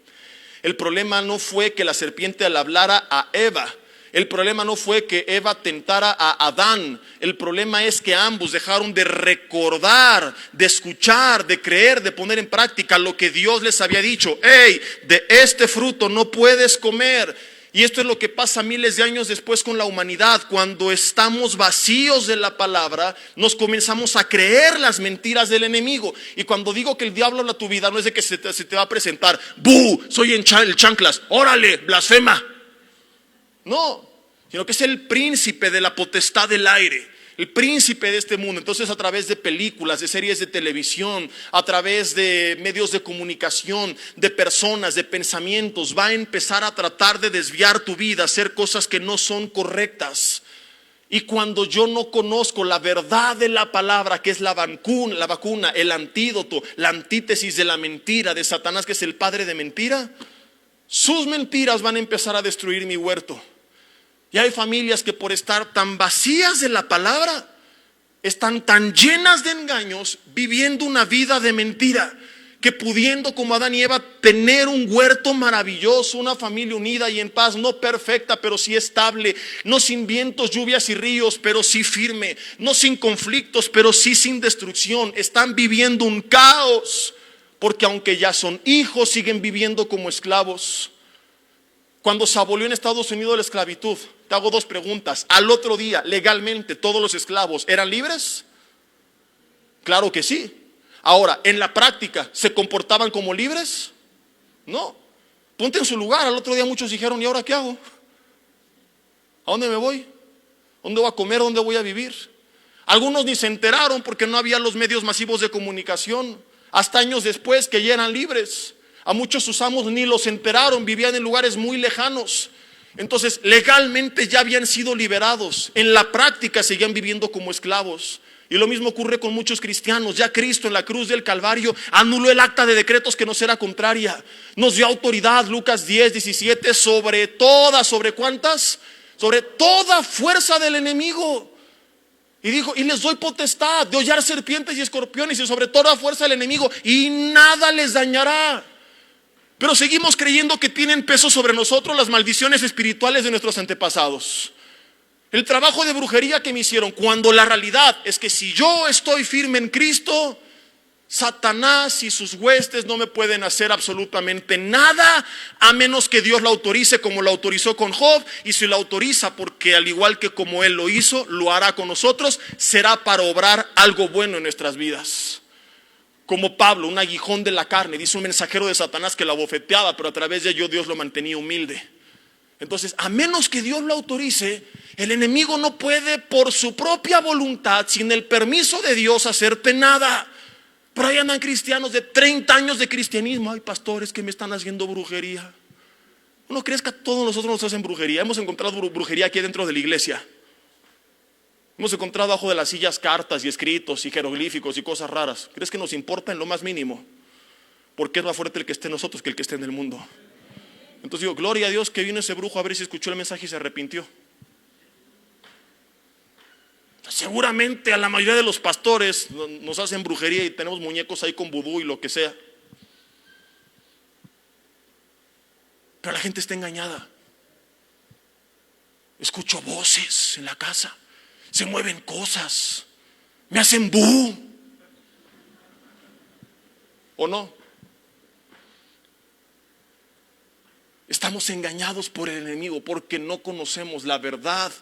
El problema no fue que la serpiente le hablara a Eva. El problema no fue que Eva tentara a Adán. El problema es que ambos dejaron de recordar, de escuchar, de creer, de poner en práctica lo que Dios les había dicho. Hey, de este fruto no puedes comer. Y esto es lo que pasa miles de años después con la humanidad. Cuando estamos vacíos de la palabra, nos comenzamos a creer las mentiras del enemigo. Y cuando digo que el diablo habla tu vida, no es de que se te va a presentar: ¡bu! Soy el chanclas, órale, blasfema. No, sino que es el príncipe de la potestad del aire, el príncipe de este mundo. Entonces, a través de películas, de series de televisión, a través de medios de comunicación, de personas, de pensamientos, va a empezar a tratar de desviar tu vida, hacer cosas que no son correctas. Y cuando yo no conozco la verdad de la palabra, que es la vacuna, el antídoto, la antítesis de la mentira de Satanás, que es el padre de mentira, sus mentiras van a empezar a destruir mi huerto. Y hay familias que por estar tan vacías de la palabra, están tan llenas de engaños, viviendo una vida de mentira, que pudiendo como Adán y Eva tener un huerto maravilloso, una familia unida y en paz, no perfecta pero sí estable, no sin vientos, lluvias y ríos pero sí firme, no sin conflictos pero sí sin destrucción, están viviendo un caos, porque aunque ya son hijos, siguen viviendo como esclavos. Cuando se abolió en Estados Unidos la esclavitud, te hago dos preguntas: al otro día, legalmente, ¿todos los esclavos eran libres? Claro que sí. Ahora, en la práctica, ¿se comportaban como libres? No. Ponte en su lugar. Al otro día muchos dijeron: ¿y ahora qué hago? ¿A dónde me voy? ¿Dónde voy a comer? ¿Dónde voy a vivir? Algunos ni se enteraron porque no había los medios masivos de comunicación, hasta años después que ya eran libres. A muchos sus amos ni los enteraron, vivían en lugares muy lejanos. Entonces, legalmente ya habían sido liberados. En la práctica seguían viviendo como esclavos. Y lo mismo ocurre con muchos cristianos. Ya Cristo en la cruz del Calvario anuló el acta de decretos que nos era contraria. Nos dio autoridad, Lucas 10:17, sobre toda, ¿sobre cuántas? Sobre toda fuerza del enemigo. Y dijo: y les doy potestad de hollar serpientes y escorpiones y sobre toda fuerza del enemigo, y nada les dañará. Pero seguimos creyendo que tienen peso sobre nosotros las maldiciones espirituales de nuestros antepasados, el trabajo de brujería que me hicieron, cuando la realidad es que si yo estoy firme en Cristo, Satanás y sus huestes no me pueden hacer absolutamente nada, a menos que Dios lo autorice, como lo autorizó con Job. Y si lo autoriza, porque al igual que como Él lo hizo, lo hará con nosotros, será para obrar algo bueno en nuestras vidas. Como Pablo, un aguijón de la carne, dice un mensajero de Satanás que lo abofeteaba, pero a través de ello Dios lo mantenía humilde. Entonces, a menos que Dios lo autorice, el enemigo no puede por su propia voluntad, sin el permiso de Dios, hacerte nada. Pero ahí andan cristianos de 30 años de cristianismo: ay, pastores que me están haciendo brujería. ¿No crees que a todos nosotros nos hacen brujería? Hemos encontrado brujería aquí dentro de la iglesia. Hemos encontrado bajo de las sillas cartas y escritos y jeroglíficos y cosas raras. ¿Crees que nos importa en lo más mínimo? Porque es más fuerte el que esté en nosotros que el que esté en el mundo. Entonces digo: gloria a Dios que vino ese brujo a ver si escuchó el mensaje y se arrepintió. Seguramente a la mayoría de los pastores nos hacen brujería y tenemos muñecos ahí con vudú y lo que sea. Pero la gente está engañada. Escucho voces en la casa, se mueven cosas, me hacen bu. ¿O no? Estamos engañados por el enemigo porque no conocemos la verdad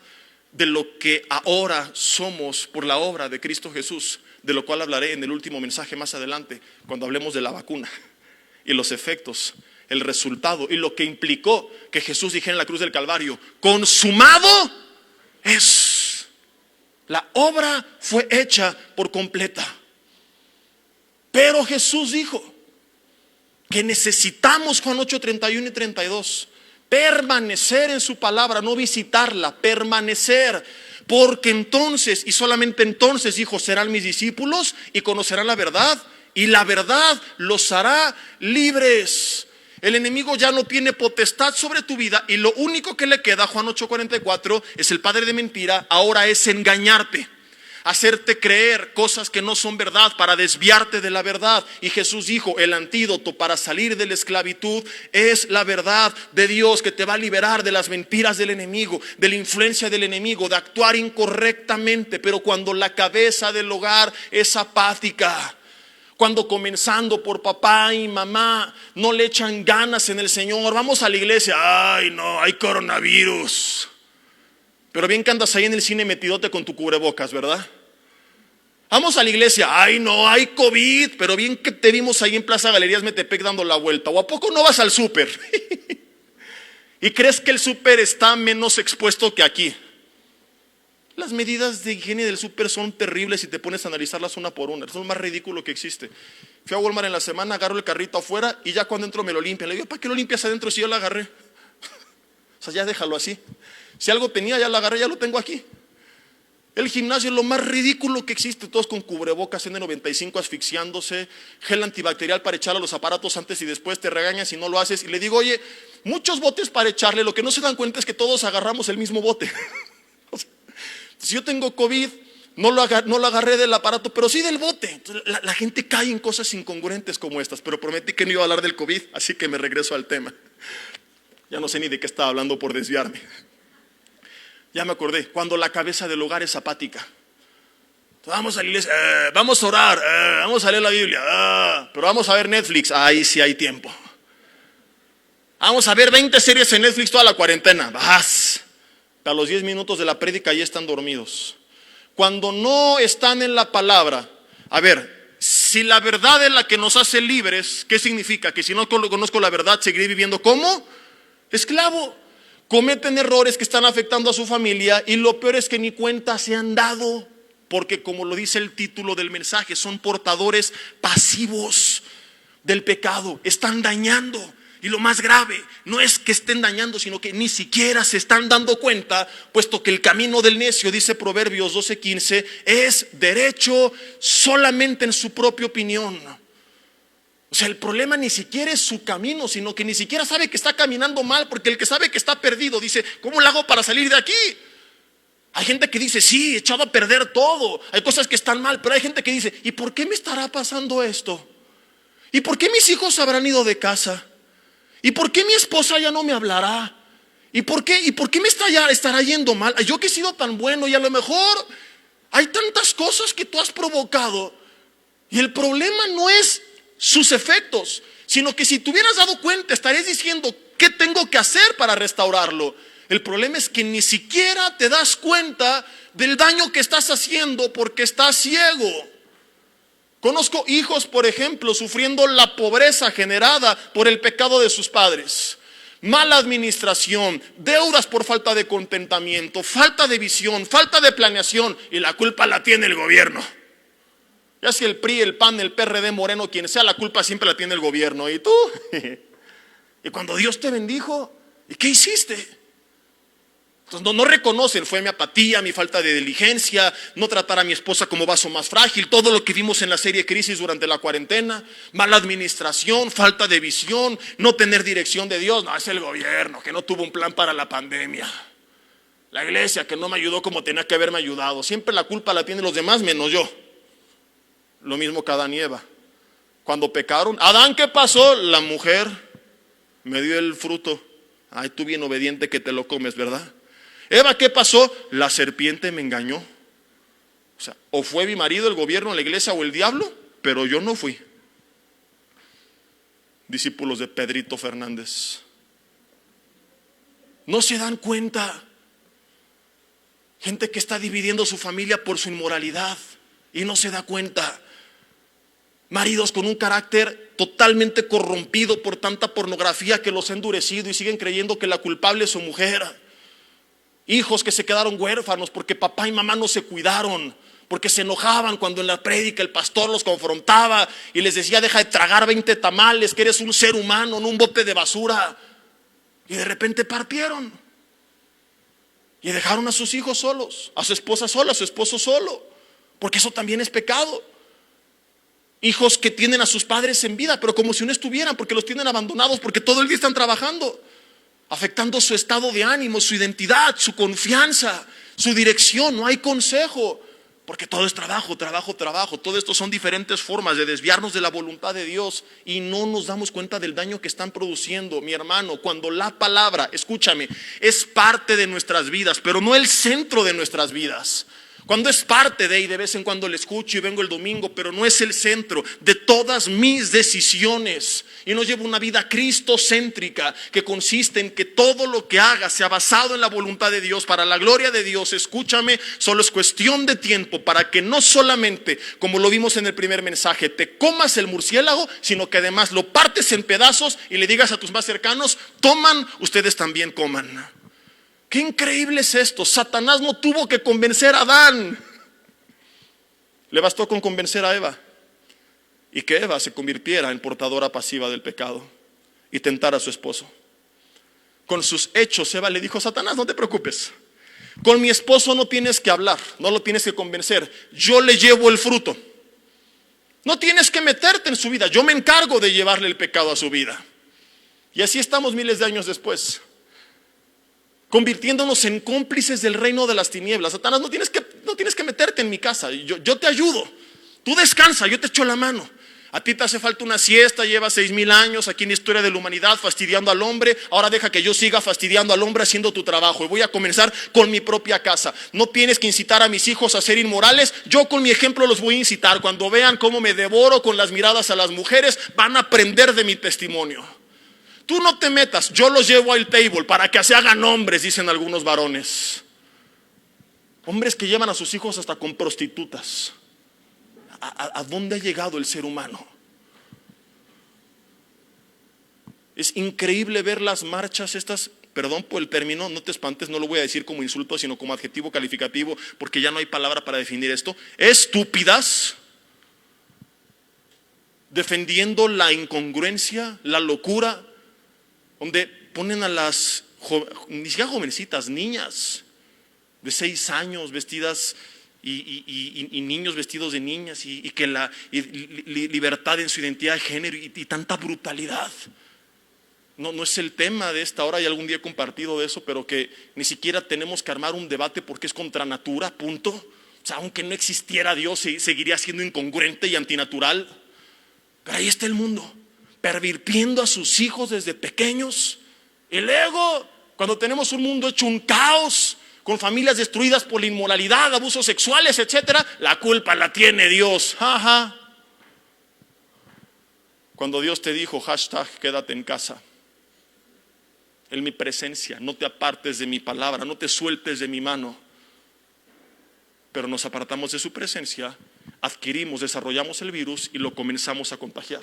de lo que ahora somos por la obra de Cristo Jesús, de lo cual hablaré en el último mensaje más adelante, cuando hablemos de la vacuna y los efectos, el resultado y lo que implicó que Jesús dijera en la cruz del Calvario: consumado es. La obra fue hecha por completa. Pero Jesús dijo que necesitamos, Juan 8:31 y 32, permanecer en su palabra, no visitarla, permanecer. Porque entonces, y solamente entonces, dijo, serán mis discípulos y conocerán la verdad, y la verdad los hará libres. El enemigo ya no tiene potestad sobre tu vida, y lo único que le queda, Juan 8:44, es el padre de mentira, ahora es engañarte, hacerte creer cosas que no son verdad para desviarte de la verdad. Y Jesús dijo, el antídoto para salir de la esclavitud es la verdad de Dios, que te va a liberar de las mentiras del enemigo, de la influencia del enemigo, de actuar incorrectamente. Pero cuando la cabeza del hogar es apática, cuando comenzando por papá y mamá no le echan ganas en el Señor, vamos a la iglesia, ay no, hay coronavirus. Pero bien que andas ahí en el cine metidote con tu cubrebocas, ¿verdad? Vamos a la iglesia, ay no, hay COVID. Pero bien que te vimos ahí en Plaza Galerías Metepec dando la vuelta. ¿O a poco no vas al súper? ¿Y crees que el súper está menos expuesto que aquí? Las medidas de higiene del súper son terribles si te pones a analizarlas una por una. Es lo más ridículo que existe. Fui a Walmart en la semana, agarro el carrito afuera y ya cuando entro me lo limpian. Le digo, ¿para qué lo limpias adentro si yo lo agarré? O sea, ya déjalo así. Si algo tenía, ya lo agarré, ya lo tengo aquí. El gimnasio es lo más ridículo que existe. Todos con cubrebocas, N95 asfixiándose, gel antibacterial para echar a los aparatos antes y después, te regañan si no lo haces. Y le digo, oye, muchos botes para echarle. Lo que no se dan cuenta es que todos agarramos el mismo bote. O sea, si yo tengo COVID, no lo agarré del aparato, pero sí del bote. Entonces, la gente cae en cosas incongruentes como estas. Pero prometí que no iba a hablar del COVID, así que me regreso al tema. Ya no sé ni de qué estaba hablando por desviarme. Ya me acordé, cuando la cabeza del hogar es apática. Vamos a la iglesia, vamos a orar, vamos a leer la Biblia, pero vamos a ver Netflix, ahí sí hay tiempo. Vamos a ver 20 series en Netflix toda la cuarentena, vas. A los 10 minutos de la prédica ya están dormidos. Cuando no están en la palabra, a ver, si la verdad es la que nos hace libres, ¿qué significa? Que si no conozco la verdad, seguiré viviendo como esclavo. Cometen errores que están afectando a su familia y lo peor es que ni cuenta se han dado, porque como lo dice el título del mensaje, son portadores pasivos del pecado, están dañando. Y lo más grave no es que estén dañando, sino que ni siquiera se están dando cuenta, puesto que el camino del necio, dice Proverbios 12:15, es derecho solamente en su propia opinión. O sea, el problema ni siquiera es su camino, sino que ni siquiera sabe que está caminando mal, porque el que sabe que está perdido dice, ¿cómo lo hago para salir de aquí? Hay gente que dice, sí, echado a perder todo, hay cosas que están mal, pero hay gente que dice, ¿y por qué me estará pasando esto? ¿Y por qué mis hijos habrán ido de casa? ¿Y por qué mi esposa ya no me hablará? ¿Y por qué me estará yendo mal? Yo que he sido tan bueno y a lo mejor hay tantas cosas que tú has provocado y el problema no es sus efectos, sino que si te hubieras dado cuenta estarías diciendo, ¿qué tengo que hacer para restaurarlo? El problema es que ni siquiera te das cuenta del daño que estás haciendo porque estás ciego. Conozco hijos, por ejemplo, sufriendo la pobreza generada por el pecado de sus padres. Mala administración, deudas por falta de contentamiento, falta de visión, falta de planeación, y la culpa la tiene el gobierno. Ya sea el PRI, el PAN, el PRD, Moreno, quien sea, la culpa siempre la tiene el gobierno. ¿Y tú? Y cuando Dios te bendijo, ¿y qué hiciste? Entonces no reconocen, fue mi apatía, mi falta de diligencia, no tratar a mi esposa como vaso más frágil, todo lo que vimos en la serie Crisis durante la cuarentena, mala administración, falta de visión, no tener dirección de Dios. No, es el gobierno que no tuvo un plan para la pandemia, la iglesia que no me ayudó como tenía que haberme ayudado. Siempre la culpa la tienen los demás menos yo. Lo mismo que Adán y Eva, cuando pecaron. Adán, ¿qué pasó? La mujer me dio el fruto. Ay, tú bien obediente que te lo comes, ¿verdad? Eva, ¿qué pasó? La serpiente me engañó. O sea, o fue mi marido, el gobierno, la iglesia o el diablo, pero yo no fui. Discípulos de Pedrito Fernández. No se dan cuenta. Gente que está dividiendo su familia por su inmoralidad y no se da cuenta. Maridos con un carácter totalmente corrompido por tanta pornografía que los ha endurecido y siguen creyendo que la culpable es su mujer. Hijos que se quedaron huérfanos porque papá y mamá no se cuidaron, porque se enojaban cuando en la prédica el pastor los confrontaba y les decía, deja de tragar 20 tamales, que eres un ser humano, no un bote de basura. Y de repente partieron. Y dejaron a sus hijos solos, a su esposa sola, a su esposo solo. Porque eso también es pecado. Hijos que tienen a sus padres en vida, pero como si no estuvieran, porque los tienen abandonados, porque todo el día están trabajando, afectando su estado de ánimo, su identidad, su confianza, su dirección. No hay consejo, porque todo es trabajo, trabajo, trabajo. Todo esto son diferentes formas de desviarnos de la voluntad de Dios y no nos damos cuenta del daño que están produciendo. Mi hermano, cuando la palabra, escúchame, es parte de nuestras vidas, pero no el centro de nuestras vidas. Cuando es parte de, y de vez en cuando le escucho y vengo el domingo, pero no es el centro de todas mis decisiones. Y no llevo una vida cristocéntrica que consiste en que todo lo que haga sea basado en la voluntad de Dios, para la gloria de Dios. Escúchame, solo es cuestión de tiempo para que no solamente, como lo vimos en el primer mensaje, te comas el murciélago, sino que además lo partes en pedazos y le digas a tus más cercanos: toman, ustedes también coman. Qué increíble es esto. Satanás no tuvo que convencer a Adán. Le bastó con convencer a Eva. Y que Eva se convirtiera en portadora pasiva del pecado y tentara a su esposo. Con sus hechos, Eva le dijo: Satanás, no te preocupes. Con mi esposo no tienes que hablar, no lo tienes que convencer. Yo le llevo el fruto. No tienes que meterte en su vida. Yo me encargo de llevarle el pecado a su vida. Y así estamos miles de años después, convirtiéndonos en cómplices del reino de las tinieblas. Satanás, no tienes que meterte en mi casa. Yo te ayudo. Tú descansa, yo te echo la mano. A ti te hace falta una siesta, llevas 6,000 años aquí en la historia de la humanidad fastidiando al hombre. Ahora deja que yo siga fastidiando al hombre haciendo tu trabajo. Y voy a comenzar con mi propia casa. No tienes que incitar a mis hijos a ser inmorales. Yo con mi ejemplo los voy a incitar. Cuando vean cómo me devoro con las miradas a las mujeres, van a aprender de mi testimonio. Tú no te metas, yo los llevo al table para que se hagan hombres, dicen algunos varones. Hombres que llevan a sus hijos hasta con prostitutas. ¿A dónde ha llegado el ser humano? Es increíble ver las marchas estas, perdón por el término, no te espantes, no lo voy a decir como insulto, sino como adjetivo calificativo, porque ya no hay palabra para definir esto. Estúpidas, defendiendo la incongruencia, la locura, donde ponen a las, ni siquiera jovencitas, niñas de 6 años vestidas y niños vestidos de niñas y que la libertad en su identidad de género y tanta brutalidad. No es el tema de esta hora, y algún día he compartido de eso, pero que ni siquiera tenemos que armar un debate porque es contra natura, punto. O sea, aunque no existiera Dios, seguiría siendo incongruente y antinatural. Pero ahí está el mundo, pervirtiendo a sus hijos desde pequeños. Y luego, cuando tenemos un mundo hecho un caos, con familias destruidas por la inmoralidad, abusos sexuales, etcétera, la culpa la tiene Dios. Ajá. Cuando Dios te dijo, quédate en casa, en mi presencia, no te apartes de mi palabra, no te sueltes de mi mano. Pero nos apartamos de su presencia, adquirimos, desarrollamos el virus y lo comenzamos a contagiar.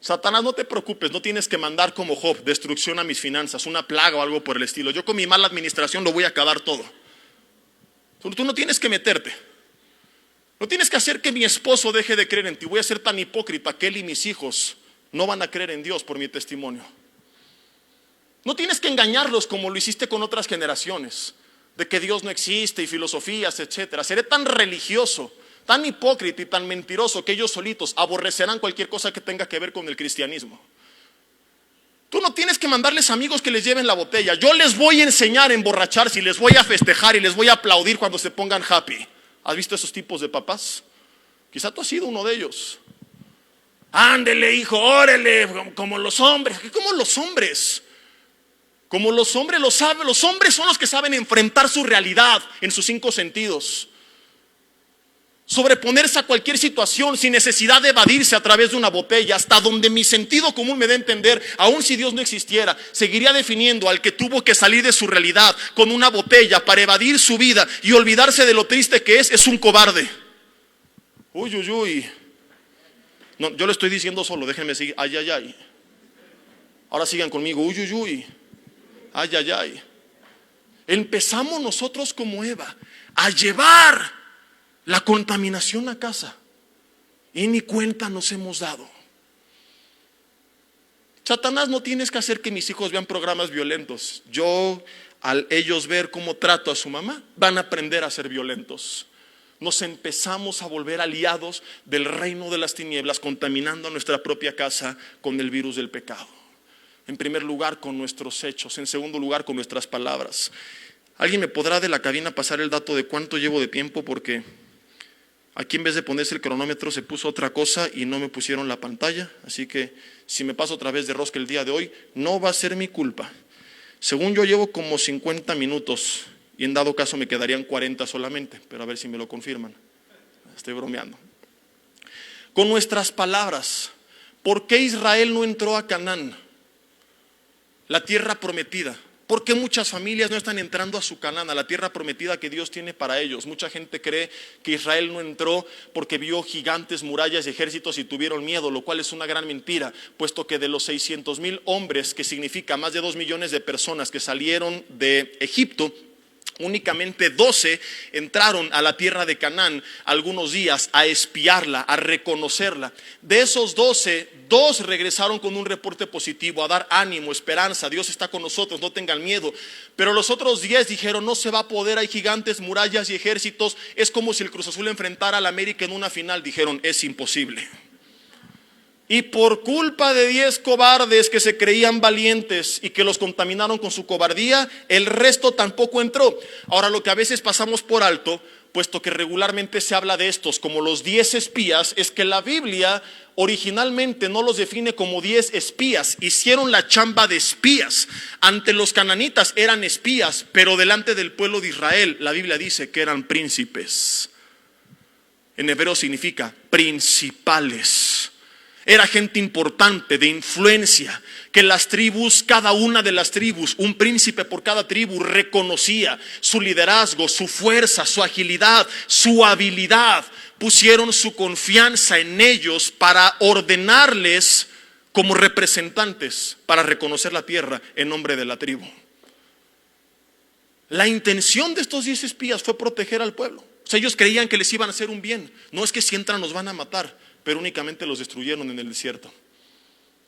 Satanás, no te preocupes, no tienes que mandar como Job destrucción a mis finanzas, una plaga o algo por el estilo. Yo con mi mala administración lo voy a acabar todo. Tú no tienes que meterte. No tienes que hacer que mi esposo deje de creer en ti. Voy a ser tan hipócrita que él y mis hijos no van a creer en Dios por mi testimonio. No tienes que engañarlos como lo hiciste con otras generaciones, de que Dios no existe y filosofías, etcétera. Seré tan religioso, tan hipócrita y tan mentiroso que ellos solitos aborrecerán cualquier cosa que tenga que ver con el cristianismo. Tú no tienes que mandarles amigos que les lleven la botella. Yo les voy a enseñar a emborracharse y les voy a festejar y les voy a aplaudir cuando se pongan happy. ¿Has visto esos tipos de papás? Quizá tú has sido uno de ellos. Ándele, hijo, órale, como los hombres. ¿Cómo los hombres? Como los hombres lo saben. Los hombres son los que saben enfrentar su realidad en sus 5 sentidos. Sobreponerse a cualquier situación sin necesidad de evadirse a través de una botella, hasta donde mi sentido común me da a entender. Aun si Dios no existiera, seguiría definiendo al que tuvo que salir de su realidad con una botella para evadir su vida y olvidarse de lo triste que es un cobarde. Uy, uy, uy. No, yo lo estoy diciendo solo, déjenme seguir. Ay, ay, ay. Ahora sigan conmigo. Uy, uy, uy. Ay, ay, ay. Empezamos nosotros como Eva a llevar la contaminación a casa y ni cuenta nos hemos dado. Satanás, no tienes que hacer que mis hijos vean programas violentos. Yo, al ellos ver cómo trato a su mamá, van a aprender a ser violentos. Nos empezamos a volver aliados del reino de las tinieblas, contaminando nuestra propia casa con el virus del pecado. En primer lugar, con nuestros hechos. En segundo lugar, con nuestras palabras. ¿Alguien me podrá de la cabina pasar el dato de cuánto llevo de tiempo? Porque aquí, en vez de ponerse el cronómetro, se puso otra cosa y no me pusieron la pantalla. Así que si me paso otra vez de rosca el día de hoy, no va a ser mi culpa. Según yo, llevo como 50 minutos y en dado caso me quedarían 40 solamente, pero a ver si me lo confirman. Estoy bromeando. Con nuestras palabras, ¿por qué Israel no entró a Canaán, la tierra prometida? ¿Por qué muchas familias no están entrando a su Canaán, a la tierra prometida que Dios tiene para ellos? Mucha gente cree que Israel no entró porque vio gigantes, murallas y ejércitos y tuvieron miedo, lo cual es una gran mentira, puesto que de los 600,000 hombres, que significa más de 2 millones de personas que salieron de Egipto, únicamente 12 entraron a la tierra de Canaán algunos días a espiarla, a reconocerla. De esos 12, 2 regresaron con un reporte positivo, a dar ánimo, esperanza, Dios está con nosotros, no tengan miedo. Pero los otros 10 dijeron, no se va a poder, hay gigantes, murallas y ejércitos, es como si el Cruz Azul enfrentara al América en una final. Dijeron, es imposible. Y por culpa de 10 cobardes que se creían valientes y que los contaminaron con su cobardía, el resto tampoco entró. Ahora, lo que a veces pasamos por alto, puesto que regularmente se habla de estos como los 10 espías, es que la Biblia originalmente no los define como 10 espías. Hicieron la chamba de espías. Ante los cananitas eran espías, pero delante del pueblo de Israel, la Biblia dice que eran príncipes. En hebreo significa principales. Era gente importante, de influencia, que las tribus, cada una de las tribus, un príncipe por cada tribu, reconocía su liderazgo, su fuerza, su agilidad, su habilidad. Pusieron su confianza en ellos para ordenarles como representantes para reconocer la tierra en nombre de la tribu. La intención de estos 10 espías fue proteger al pueblo. O sea, ellos creían que les iban a hacer un bien. No es que si entran nos van a matar, pero únicamente los destruyeron en el desierto.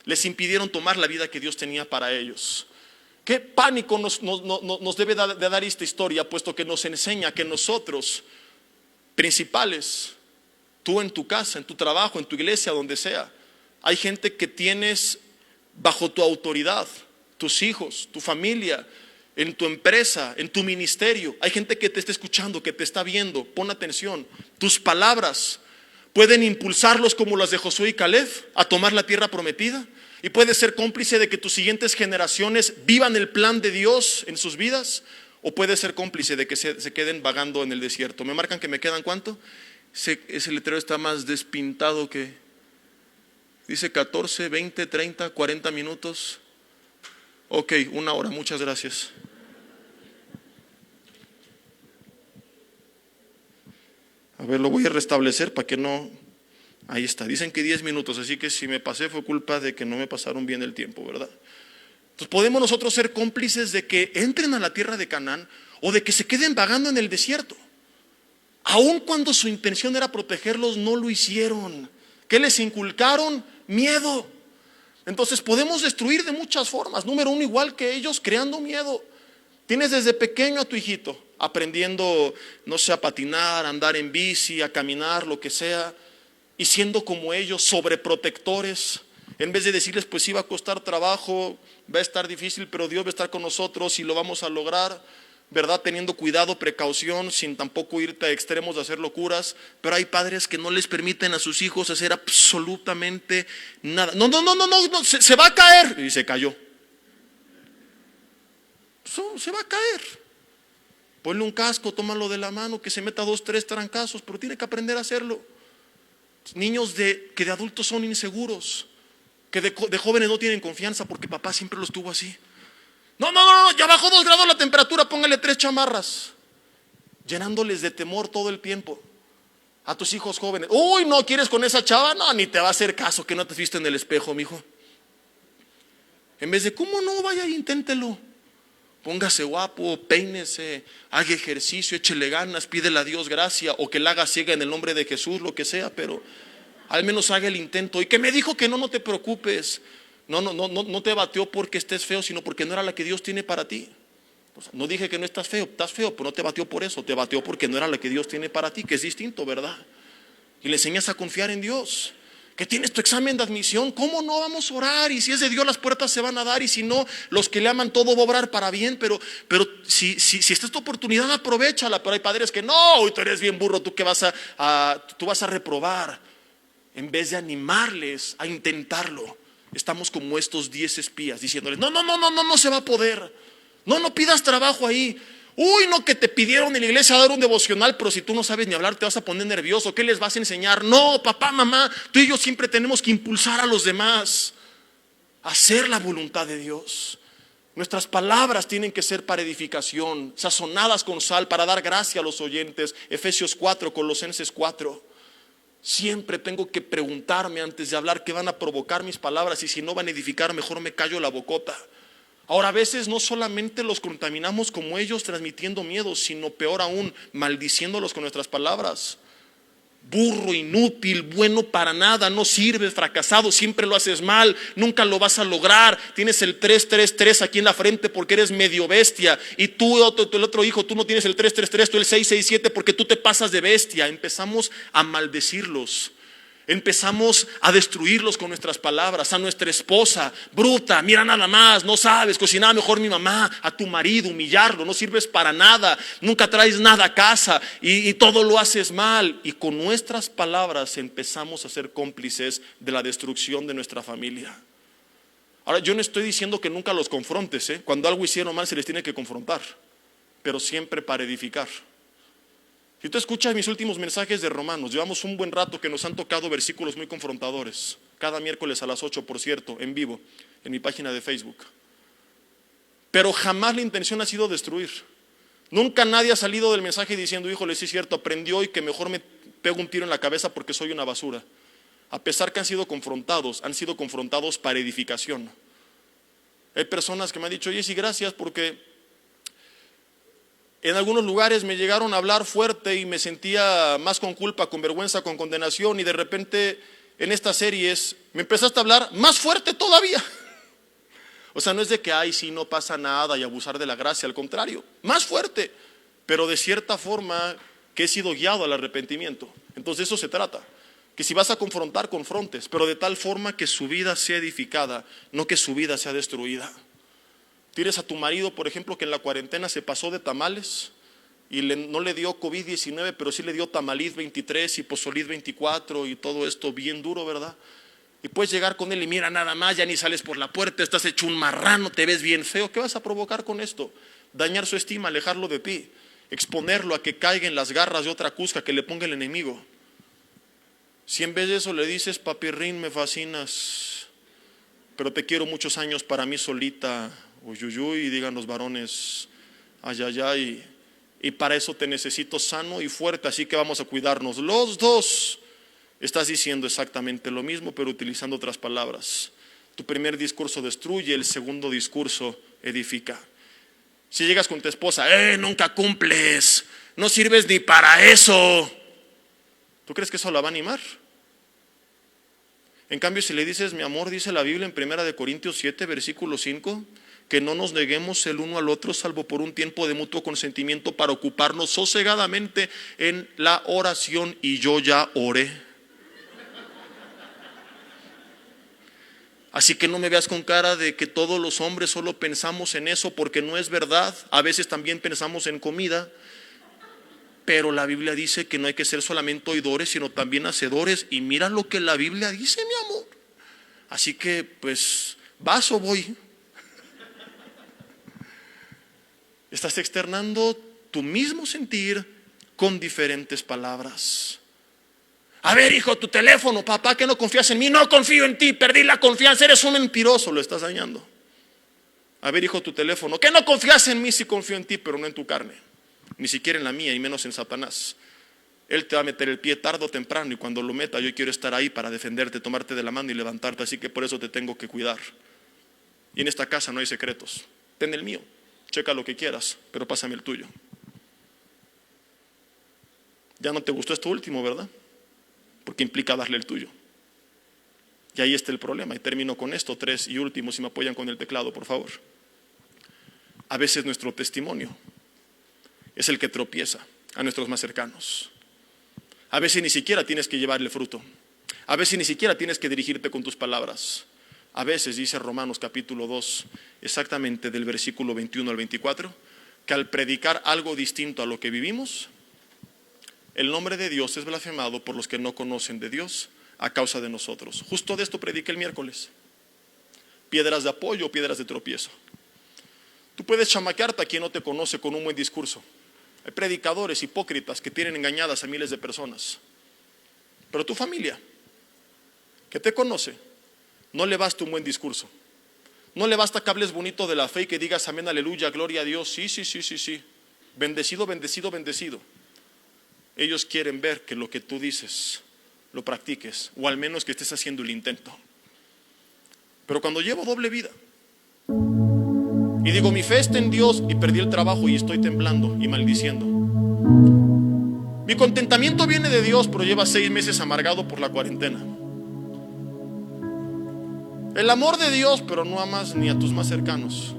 Les impidieron tomar la vida que Dios tenía para ellos. Qué pánico nos debe de dar esta historia, puesto que nos enseña que nosotros, principales, tú en tu casa, en tu trabajo, en tu iglesia, donde sea, hay gente que tienes bajo tu autoridad, tus hijos, tu familia, en tu empresa, en tu ministerio. Hay gente que te está escuchando, que te está viendo. Pon atención. Tus palabras pueden impulsarlos como las de Josué y Caleb a tomar la tierra prometida, y puedes ser cómplice de que tus siguientes generaciones vivan el plan de Dios en sus vidas, o puedes ser cómplice de que se queden vagando en el desierto. ¿Me marcan que me quedan cuánto? Ese letrero está más despintado que dice 14, 20, 30, 40 minutos. Ok, 1 hora, muchas gracias. A ver, lo voy a restablecer para que no. Ahí está, dicen que 10 minutos, así que si me pasé fue culpa de que no me pasaron bien el tiempo, ¿verdad? Entonces, ¿podemos nosotros ser cómplices de que entren a la tierra de Canaán o de que se queden vagando en el desierto? Aun cuando su intención era protegerlos, no lo hicieron. ¿Qué les inculcaron? Miedo. Entonces podemos destruir de muchas formas. Número 1, igual que ellos, creando miedo. Tienes desde pequeño a tu hijito aprendiendo, no sé, a patinar, a andar en bici, a caminar, lo que sea, y siendo como ellos, sobreprotectores. En vez de decirles, pues sí va a costar trabajo, va a estar difícil, pero Dios va a estar con nosotros y lo vamos a lograr, ¿verdad? Teniendo cuidado, precaución, sin tampoco irte a extremos de hacer locuras. Pero hay padres que no les permiten a sus hijos hacer absolutamente nada. No, se va a caer. Y se cayó. Se va a caer. Ponle un casco, tómalo de la mano, que se meta 2, 3 trancazos, pero tiene que aprender a hacerlo. Niños que de adultos son inseguros, que de jóvenes no tienen confianza porque papá siempre los tuvo así. No, ya bajó 2 grados la temperatura, póngale 3 chamarras, llenándoles de temor todo el tiempo. A tus hijos jóvenes, uy, no quieres con esa chava, no, ni te va a hacer caso, que no te viste en el espejo, mijo. En vez de, ¿cómo no? Vaya, inténtelo. Póngase guapo, peínese, haga ejercicio, échele ganas, pídele a Dios gracia, o que la haga ciega en el nombre de Jesús, lo que sea, pero al menos haga el intento. Y que me dijo que no te preocupes. No te batió porque estés feo, sino porque no era la que Dios tiene para ti. O sea, no dije que no estás feo, pero no te batió por eso, te batió porque no era la que Dios tiene para ti, que es distinto, ¿verdad? Y le enseñas a confiar en Dios. Que tienes tu examen de admisión, ¿cómo no vamos a orar? Y si es de Dios, las puertas se van a dar, y si no, los que le aman todo va a obrar para bien. Pero si esta es tu oportunidad, aprovechala. Pero hay padres que no, hoy tú eres bien burro, tú que vas tú vas a reprobar. En vez de animarles a intentarlo, estamos como estos 10 espías diciéndoles: no se va a poder. No pidas trabajo ahí. Uy, no, que te pidieron en la iglesia dar un devocional, pero si tú no sabes ni hablar te vas a poner nervioso. ¿Qué les vas a enseñar? No, papá, mamá, tú y yo siempre tenemos que impulsar a los demás a hacer la voluntad de Dios. Nuestras palabras tienen que ser para edificación, sazonadas con sal, para dar gracia a los oyentes. Efesios 4, Colosenses 4. Siempre tengo que preguntarme antes de hablar qué van a provocar mis palabras, y si no van a edificar, mejor me callo la bocota. Ahora, a veces no solamente los contaminamos como ellos transmitiendo miedo, sino peor aún, maldiciéndolos con nuestras palabras. Burro, inútil, bueno para nada, no sirves, fracasado, siempre lo haces mal, nunca lo vas a lograr. Tienes el 333 aquí en la frente porque eres medio bestia. Y tú, el otro hijo, tú no tienes el 333, tú el 667 porque tú te pasas de bestia. Empezamos a maldecirlos. Empezamos a destruirlos con nuestras palabras. A nuestra esposa: bruta, mira nada más, no sabes, cocinaba mejor mi mamá. A tu marido, humillarlo, no sirves para nada, nunca traes nada a casa y todo lo haces mal. Y con nuestras palabras empezamos a ser cómplices de la destrucción de nuestra familia. Ahora, yo no estoy diciendo que nunca los confrontes, ¿eh? Cuando algo hicieron mal se les tiene que confrontar, pero siempre para edificar. Si tú escuchas mis últimos mensajes de Romanos, llevamos un buen rato que nos han tocado versículos muy confrontadores. Cada miércoles a las 8, por cierto, en vivo, en mi página de Facebook. Pero jamás la intención ha sido destruir. Nunca nadie ha salido del mensaje diciendo: híjole, sí es cierto, aprendió y que mejor me pego un tiro en la cabeza porque soy una basura. A pesar que han sido confrontados para edificación. Hay personas que me han dicho: oye, sí, gracias, porque en algunos lugares me llegaron a hablar fuerte y me sentía más con culpa, con vergüenza, con condenación, y de repente en estas series me empezaste a hablar más fuerte todavía. O sea, no es de que ay, sí, no pasa nada y abusar de la gracia, al contrario, más fuerte, pero de cierta forma que he sido guiado al arrepentimiento. Entonces de eso se trata, que si vas a confrontar, confrontes, pero de tal forma que su vida sea edificada, no que su vida sea destruida. Tienes a tu marido, por ejemplo, que en la cuarentena se pasó de tamales y no le dio COVID-19, pero sí le dio tamaliz 23 y pozoliz 24 y todo esto bien duro, ¿verdad? Y puedes llegar con él y mira nada más, ya ni sales por la puerta, estás hecho un marrano, te ves bien feo. ¿Qué vas a provocar con esto? Dañar su estima, alejarlo de ti, exponerlo a que caiga en las garras de otra cusca que le ponga el enemigo. Si en vez de eso le dices: papirrín, me fascinas, pero te quiero muchos años para mí solita, uyuyuy, y digan los varones: ayayay, y para eso te necesito sano y fuerte, así que vamos a cuidarnos los dos. Estás diciendo exactamente lo mismo, pero utilizando otras palabras. Tu primer discurso destruye, el segundo discurso edifica. Si llegas con tu esposa: nunca cumples, no sirves ni para eso, ¿tú crees que eso la va a animar? En cambio, si le dices: mi amor, dice la Biblia en 1 Corintios 7, versículo 5, que no nos neguemos el uno al otro, salvo por un tiempo de mutuo consentimiento, para ocuparnos sosegadamente en la oración, y yo ya oré. Así que no me veas con cara de que todos los hombres solo pensamos en eso, porque no es verdad. A veces también pensamos en comida, pero la Biblia dice que no hay que ser solamente oidores, sino también hacedores. Y mira lo que la Biblia dice, mi amor. Así que pues, ¿vas o voy? Estás externando tu mismo sentir con diferentes palabras. A ver, hijo, tu teléfono. Papá, que no confías en mí. No confío en ti, perdí la confianza, eres un mentiroso, lo estás dañando. A ver, hijo, tu teléfono. Que no confías en mí, sí confío en ti, pero no en tu carne, ni siquiera en la mía, y menos en Satanás. Él te va a meter el pie tarde o temprano, y cuando lo meta yo quiero estar ahí para defenderte, tomarte de la mano y levantarte. Así que por eso te tengo que cuidar. Y en esta casa no hay secretos. Ten el mío, checa lo que quieras, pero pásame el tuyo. Ya no te gustó esto último, ¿verdad? Porque implica darle el tuyo. Y ahí está el problema. Y termino con esto, 3 y último, si me apoyan con el teclado, por favor. A veces nuestro testimonio es el que tropieza a nuestros más cercanos. A veces ni siquiera tienes que llevarle fruto. A veces ni siquiera tienes que dirigirte con tus palabras. A veces, dice Romanos capítulo 2, exactamente del versículo 21 al 24, que al predicar algo distinto a lo que vivimos, el nombre de Dios es blasfemado por los que no conocen de Dios a causa de nosotros. Justo de esto prediqué el miércoles. Piedras de apoyo, piedras de tropiezo. Tú puedes chamaquearte a quien no te conoce con un buen discurso. Hay predicadores hipócritas que tienen engañadas a miles de personas. Pero tu familia, que te conoce, no le basta un buen discurso. No le basta que hables bonito de la fe y que digas amén, aleluya, gloria a Dios. Sí. Bendecido, bendecido, bendecido. Ellos quieren ver que lo que tú dices lo practiques, o al menos que estés haciendo el intento. Pero cuando llevo doble vida y digo mi fe está en Dios y perdí el trabajo y estoy temblando y maldiciendo, mi contentamiento viene de Dios, pero lleva 6 meses amargado por la cuarentena. El amor de Dios, pero no amas ni a tus más cercanos.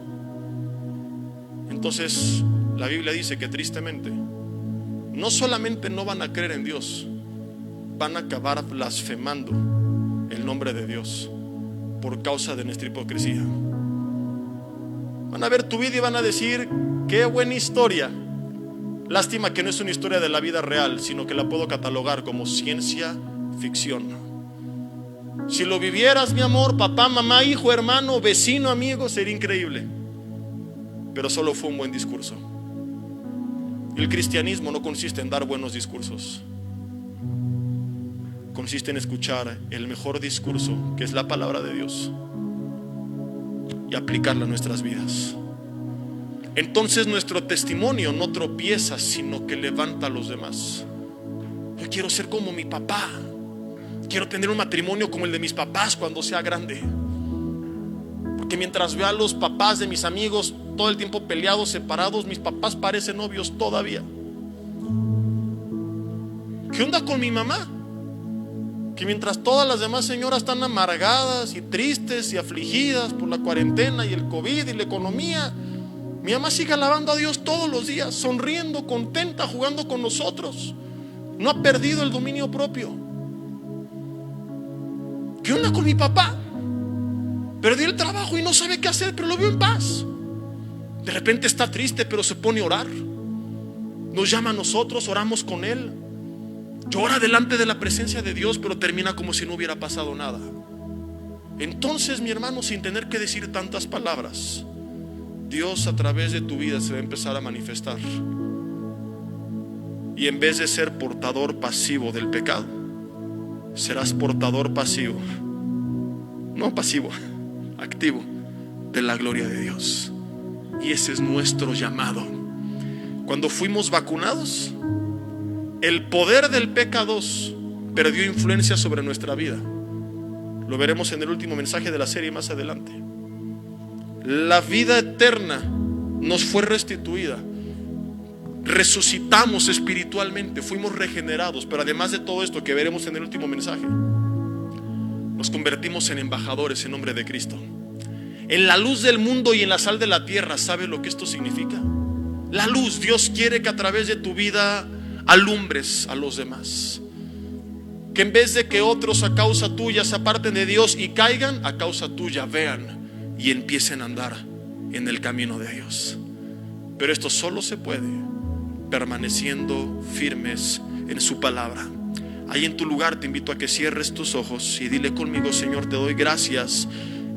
Entonces la Biblia dice que tristemente no solamente no van a creer en Dios, van a acabar blasfemando el nombre de Dios por causa de nuestra hipocresía. Van a ver tu vida y van a decir: qué buena historia. Lástima que no es una historia de la vida real, sino que la puedo catalogar como ciencia ficción. Si lo vivieras, mi amor, papá, mamá, hijo, hermano, vecino, amigo, sería increíble. Pero solo fue un buen discurso. El cristianismo no consiste en dar buenos discursos. Consiste en escuchar el mejor discurso, que es la palabra de Dios, y aplicarla a nuestras vidas. Entonces nuestro testimonio no tropieza, sino que levanta a los demás. Yo quiero ser como mi papá. Quiero tener un matrimonio como el de mis papás cuando sea grande. Porque mientras veo a los papás de mis amigos todo el tiempo peleados, separados, mis papás parecen novios todavía. ¿Qué onda con mi mamá? Que mientras todas las demás señoras están amargadas y tristes y afligidas por la cuarentena y el COVID y la economía, mi mamá sigue alabando a Dios todos los días, sonriendo, contenta, jugando con nosotros. No ha perdido el dominio propio. ¿Qué onda con mi papá? Perdió el trabajo y no sabe qué hacer, pero lo veo en paz. De repente está triste, pero se pone a orar. Nos llama a nosotros, oramos con él. Llora delante de la presencia de Dios, pero termina como si no hubiera pasado nada. Entonces, mi hermano, sin tener que decir tantas palabras, Dios a través de tu vida se va a empezar a manifestar. Y en vez de ser portador pasivo del pecado, serás portador pasivo, no pasivo, activo de la gloria de Dios. Y ese es nuestro llamado. Cuando fuimos vacunados, el poder del pecado perdió influencia sobre nuestra vida. Lo veremos en el último mensaje de la serie más adelante. La vida eterna nos fue restituida. Resucitamos espiritualmente, fuimos regenerados. Pero además de todo esto que veremos en el último mensaje, nos convertimos en embajadores en nombre de Cristo, en la luz del mundo y en la sal de la tierra. ¿Sabe lo que esto significa? La luz. Dios quiere que a través de tu vida alumbres a los demás. Que en vez de que otros a causa tuya se aparten de Dios y caigan, a causa tuya vean y empiecen a andar en el camino de Dios. Pero esto solo se puede permaneciendo firmes en su palabra. Ahí en tu lugar te invito a que cierres tus ojos y dile conmigo: Señor, te doy gracias.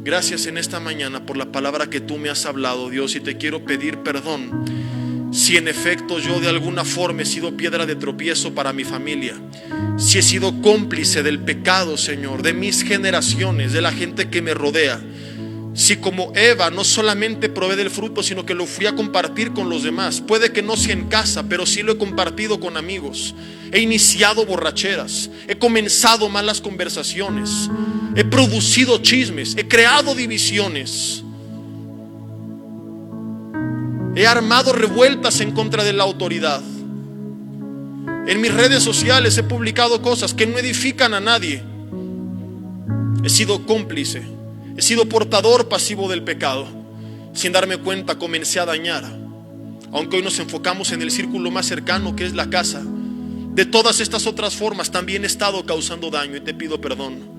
Gracias en esta mañana por la palabra que tú me has hablado, Dios, y te quiero pedir perdón si en efecto yo de alguna forma he sido piedra de tropiezo para mi familia, si he sido cómplice del pecado, Señor, de mis generaciones, de la gente que me rodea. Si como Eva no solamente probé del fruto, sino que lo fui a compartir con los demás. Puede que no sea en casa, pero sí lo he compartido con amigos. He iniciado borracheras, he comenzado malas conversaciones, he producido chismes, he creado divisiones, he armado revueltas en contra de la autoridad. En mis redes sociales he publicado cosas que no edifican a nadie. He sido cómplice, he sido portador pasivo del pecado. Sin darme cuenta comencé a dañar. Aunque hoy nos enfocamos en el círculo más cercano, que es la casa, de todas estas otras formas también he estado causando daño y te pido perdón.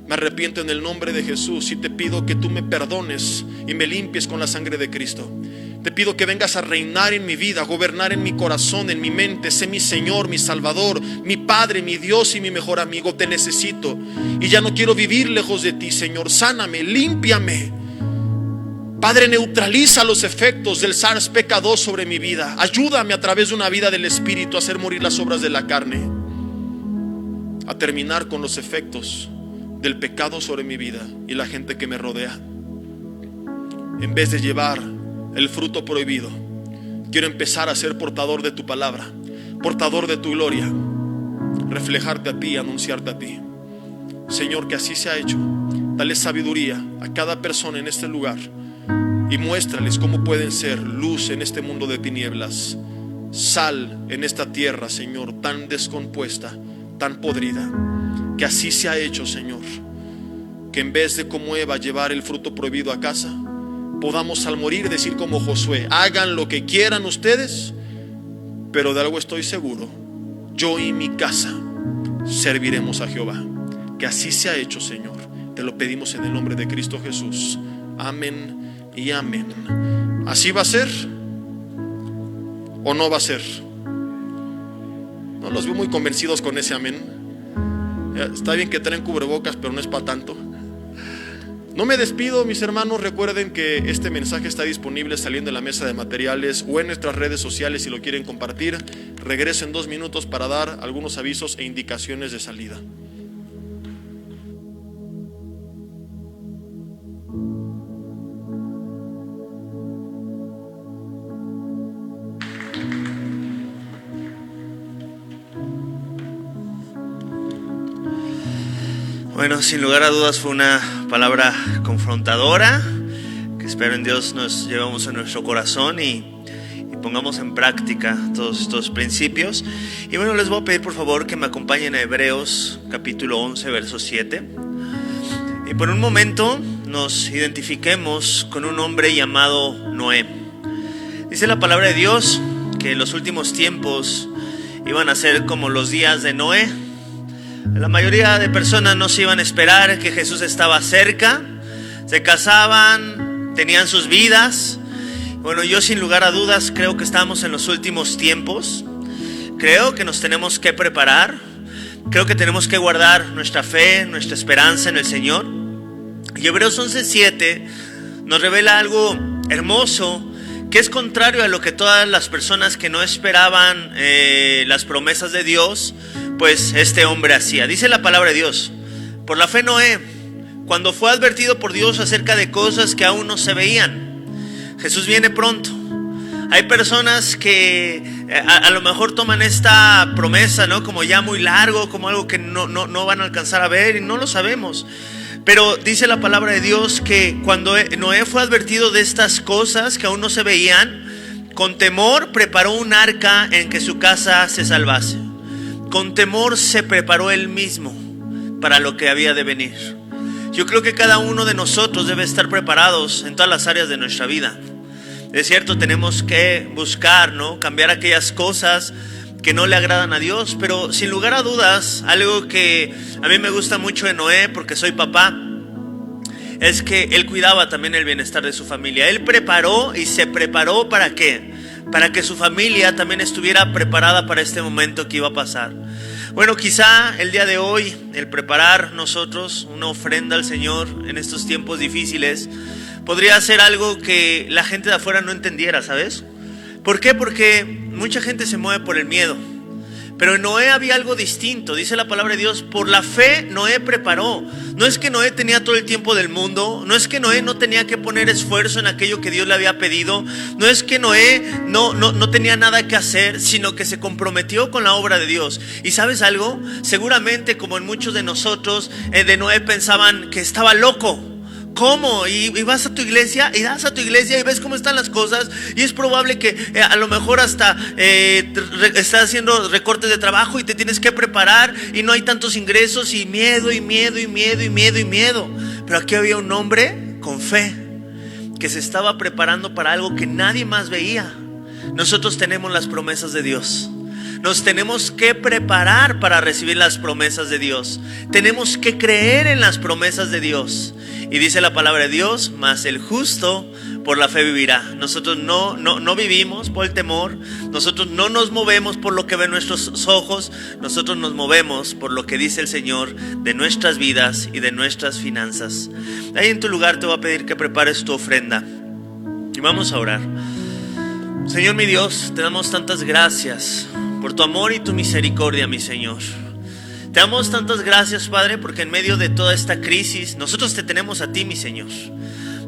Me arrepiento en el nombre de Jesús y te pido que tú me perdones y me limpies con la sangre de Cristo. Te pido que vengas a reinar en mi vida, a gobernar en mi corazón, en mi mente. Sé mi Señor, mi Salvador, mi Padre, mi Dios y mi mejor amigo. Te necesito y ya no quiero vivir lejos de ti, Señor. Sáname, límpiame. Padre, neutraliza los efectos del SARS-CoV-2 sobre mi vida. Ayúdame a través de una vida del Espíritu a hacer morir las obras de la carne, a terminar con los efectos del pecado sobre mi vida y la gente que me rodea. En vez de llevar el fruto prohibido, quiero empezar a ser portador de tu palabra, portador de tu gloria, reflejarte a ti, anunciarte a ti. Señor, que así se ha hecho. Dale sabiduría a cada persona en este lugar y muéstrales cómo pueden ser luz en este mundo de tinieblas, sal en esta tierra, Señor, tan descompuesta, tan podrida. Que así se ha hecho, Señor. Que en vez de como Eva llevar el fruto prohibido a casa, podamos al morir decir como Josué: hagan lo que quieran ustedes, pero de algo estoy seguro, yo y mi casa serviremos a Jehová. Que así se ha hecho, Señor. Te lo pedimos en el nombre de Cristo Jesús. Amén y amén. ¿Así va a ser o no va a ser? No los veo muy convencidos con ese amén. Está bien que traen cubrebocas, pero no es para tanto. No me despido, mis hermanos. Recuerden que este mensaje está disponible saliendo en la mesa de materiales o en nuestras redes sociales si lo quieren compartir. Regreso en 2 minutos para dar algunos avisos e indicaciones de salida. Bueno, sin lugar a dudas fue una palabra confrontadora que espero en Dios nos llevamos en nuestro corazón y pongamos en práctica todos estos principios. Y bueno, les voy a pedir por favor que me acompañen a Hebreos capítulo 11 verso 7 y por un momento nos identifiquemos con un hombre llamado Noé. Dice la palabra de Dios que los últimos tiempos iban a ser como los días de Noé. La mayoría de personas no se iban a esperar que Jesús estaba cerca, se casaban, tenían sus vidas. Bueno, yo sin lugar a dudas creo que estamos en los últimos tiempos. Creo que nos tenemos que preparar. Creo que tenemos que guardar nuestra fe, nuestra esperanza en el Señor. Y Hebreos 11:7 nos revela algo hermoso que es contrario a lo que todas las personas que no esperaban las promesas de Dios, pues este hombre hacía. Dice la palabra de Dios: por la fe Noé, cuando fue advertido por Dios acerca de cosas que aún no se veían. Jesús viene pronto. Hay personas que a lo mejor toman esta promesa, ¿no?, como ya muy largo, como algo que no van a alcanzar a ver, y no lo sabemos. Pero dice la palabra de Dios que cuando Noé fue advertido de estas cosas que aún no se veían, con temor preparó un arca en que su casa se salvase. Con temor se preparó él mismo para lo que había de venir. Yo creo que cada uno de nosotros debe estar preparados en todas las áreas de nuestra vida. Es cierto, tenemos que buscar, ¿no?, cambiar aquellas cosas que no le agradan a Dios, pero sin lugar a dudas, algo que a mí me gusta mucho de Noé, porque soy papá, es que él cuidaba también el bienestar de su familia. Él preparó y se preparó ¿para qué? Para que su familia también estuviera preparada para este momento que iba a pasar. Bueno, quizá el día de hoy, el preparar nosotros una ofrenda al Señor en estos tiempos difíciles, podría ser algo que la gente de afuera no entendiera, ¿sabes? ¿Por qué? Porque mucha gente se mueve por el miedo. Pero en Noé había algo distinto. Dice la palabra de Dios: por la fe Noé preparó. No es que Noé tenía todo el tiempo del mundo. No es que Noé no tenía que poner esfuerzo en aquello que Dios le había pedido. No es que Noé no tenía nada que hacer, sino que se comprometió con la obra de Dios. ¿Y sabes algo? Seguramente, como en muchos de nosotros, de Noé pensaban que estaba loco. ¿Cómo? Y vas a tu iglesia y das a tu iglesia y ves cómo están las cosas, y es probable que a lo mejor hasta estás haciendo recortes de trabajo y te tienes que preparar y no hay tantos ingresos, y miedo y miedo y miedo y miedo y miedo. Pero aquí había un hombre con fe que se estaba preparando para algo que nadie más veía. Nosotros tenemos las promesas de Dios. Nos tenemos que preparar para recibir las promesas de Dios. Tenemos que creer en las promesas de Dios. Y dice la palabra de Dios: mas el justo por la fe vivirá. Nosotros no vivimos por el temor. Nosotros no nos movemos por lo que ven nuestros ojos. Nosotros nos movemos por lo que dice el Señor de nuestras vidas y de nuestras finanzas. Ahí en tu lugar te voy a pedir que prepares tu ofrenda y vamos a orar. Señor mi Dios, te damos tantas gracias por tu amor y tu misericordia, mi Señor. Te damos tantas gracias, Padre, porque en medio de toda esta crisis nosotros te tenemos a ti, mi Señor.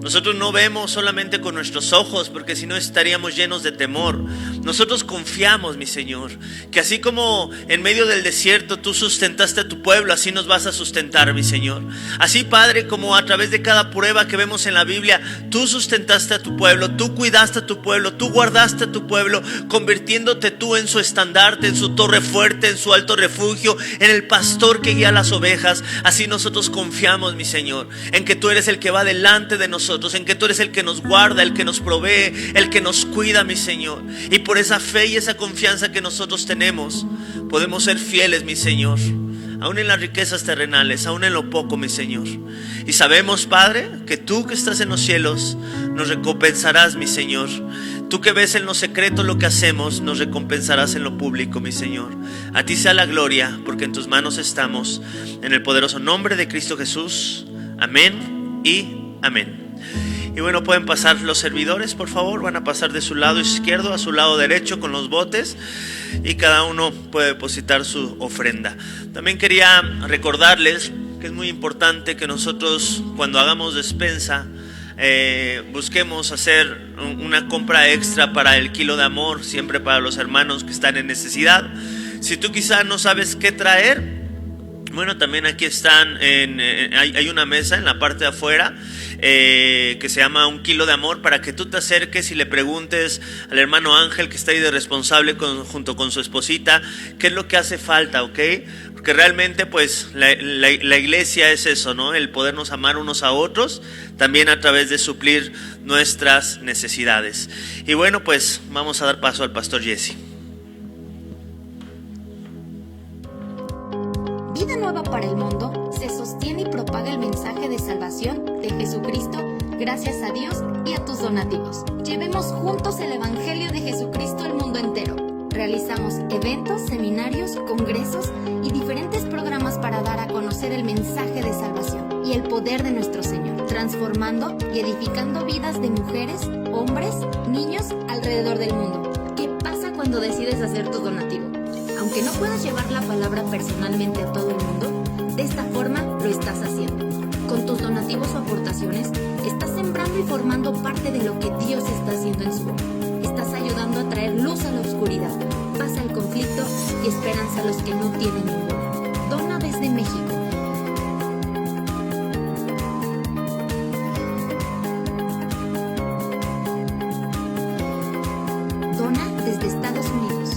Nosotros no vemos solamente con nuestros ojos, porque si no estaríamos llenos de temor. Nosotros confiamos, mi Señor, que así como en medio del desierto tú sustentaste a tu pueblo, así nos vas a sustentar, mi Señor. Así, Padre, como a través de cada prueba que vemos en la Biblia, tú sustentaste a tu pueblo, tú cuidaste a tu pueblo, tú guardaste a tu pueblo, convirtiéndote tú en su estandarte, en su torre fuerte, en su alto refugio, en el pastor que guía las ovejas. Así nosotros confiamos, mi Señor, en que tú eres el que va delante de nosotros, en que tú eres el que nos guarda, el que nos provee, el que nos cuida, mi Señor. Y por esa fe y esa confianza que nosotros tenemos, podemos ser fieles, mi Señor, aún en las riquezas terrenales, aún en lo poco, mi Señor. Y sabemos, Padre, que tú que estás en los cielos nos recompensarás, mi Señor. Tú que ves en lo secreto lo que hacemos, nos recompensarás en lo público, mi Señor. A ti sea la gloria, porque en tus manos estamos. En el poderoso nombre de Cristo Jesús. Amén y amén. Y bueno, pueden pasar los servidores, por favor. Van a pasar de su lado izquierdo a su lado derecho con los botes, y cada uno puede depositar su ofrenda. También quería recordarles que es muy importante que nosotros, cuando hagamos despensa, busquemos hacer una compra extra para el kilo de amor, siempre para los hermanos que están en necesidad. Si tú quizás no sabes qué traer, bueno, también aquí están, hay una mesa en la parte de afuera que se llama Un Kilo de Amor, para que tú te acerques y le preguntes al hermano Ángel, que está ahí de responsable junto con su esposita, qué es lo que hace falta, ¿ok? Porque realmente pues la iglesia es eso, ¿no? El podernos amar unos a otros, también a través de suplir nuestras necesidades. Y bueno, pues vamos a dar paso al pastor Jesse. Vida Nueva para el Mundo se sostiene y propaga el mensaje de salvación de Jesucristo gracias a Dios y a tus donativos. Llevemos juntos el Evangelio de Jesucristo al mundo entero. Realizamos eventos, seminarios, congresos y diferentes programas para dar a conocer el mensaje de salvación y el poder de nuestro Señor, transformando y edificando vidas de mujeres, hombres, niños alrededor del mundo. ¿Qué pasa cuando decides hacer tu donativo? Aunque no puedas llevar la palabra personalmente a todo el mundo, de esta forma lo estás haciendo. Con tus donativos o aportaciones, estás sembrando y formando parte de lo que Dios está haciendo en su obra. Estás ayudando a traer luz a la oscuridad, paz al conflicto y esperanza a los que no tienen ninguna. Dona desde México. Dona desde Estados Unidos.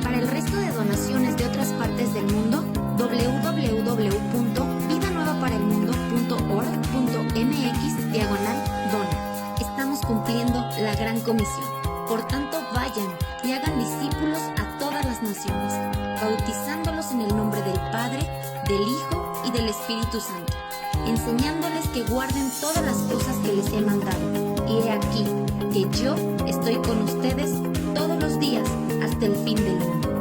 Para el resto de donaciones de otras partes del mundo, www.vidanuevaparaelmundo.org.mx/dona. Estamos cumpliendo la gran comisión. Por tanto, vayan y hagan discípulos a todas las naciones, bautizándolos en el nombre del Padre, del Hijo y del Espíritu Santo, enseñándoles que guarden todas las cosas que les he mandado. Y he aquí que yo estoy con ustedes todos los días hasta el fin del mundo.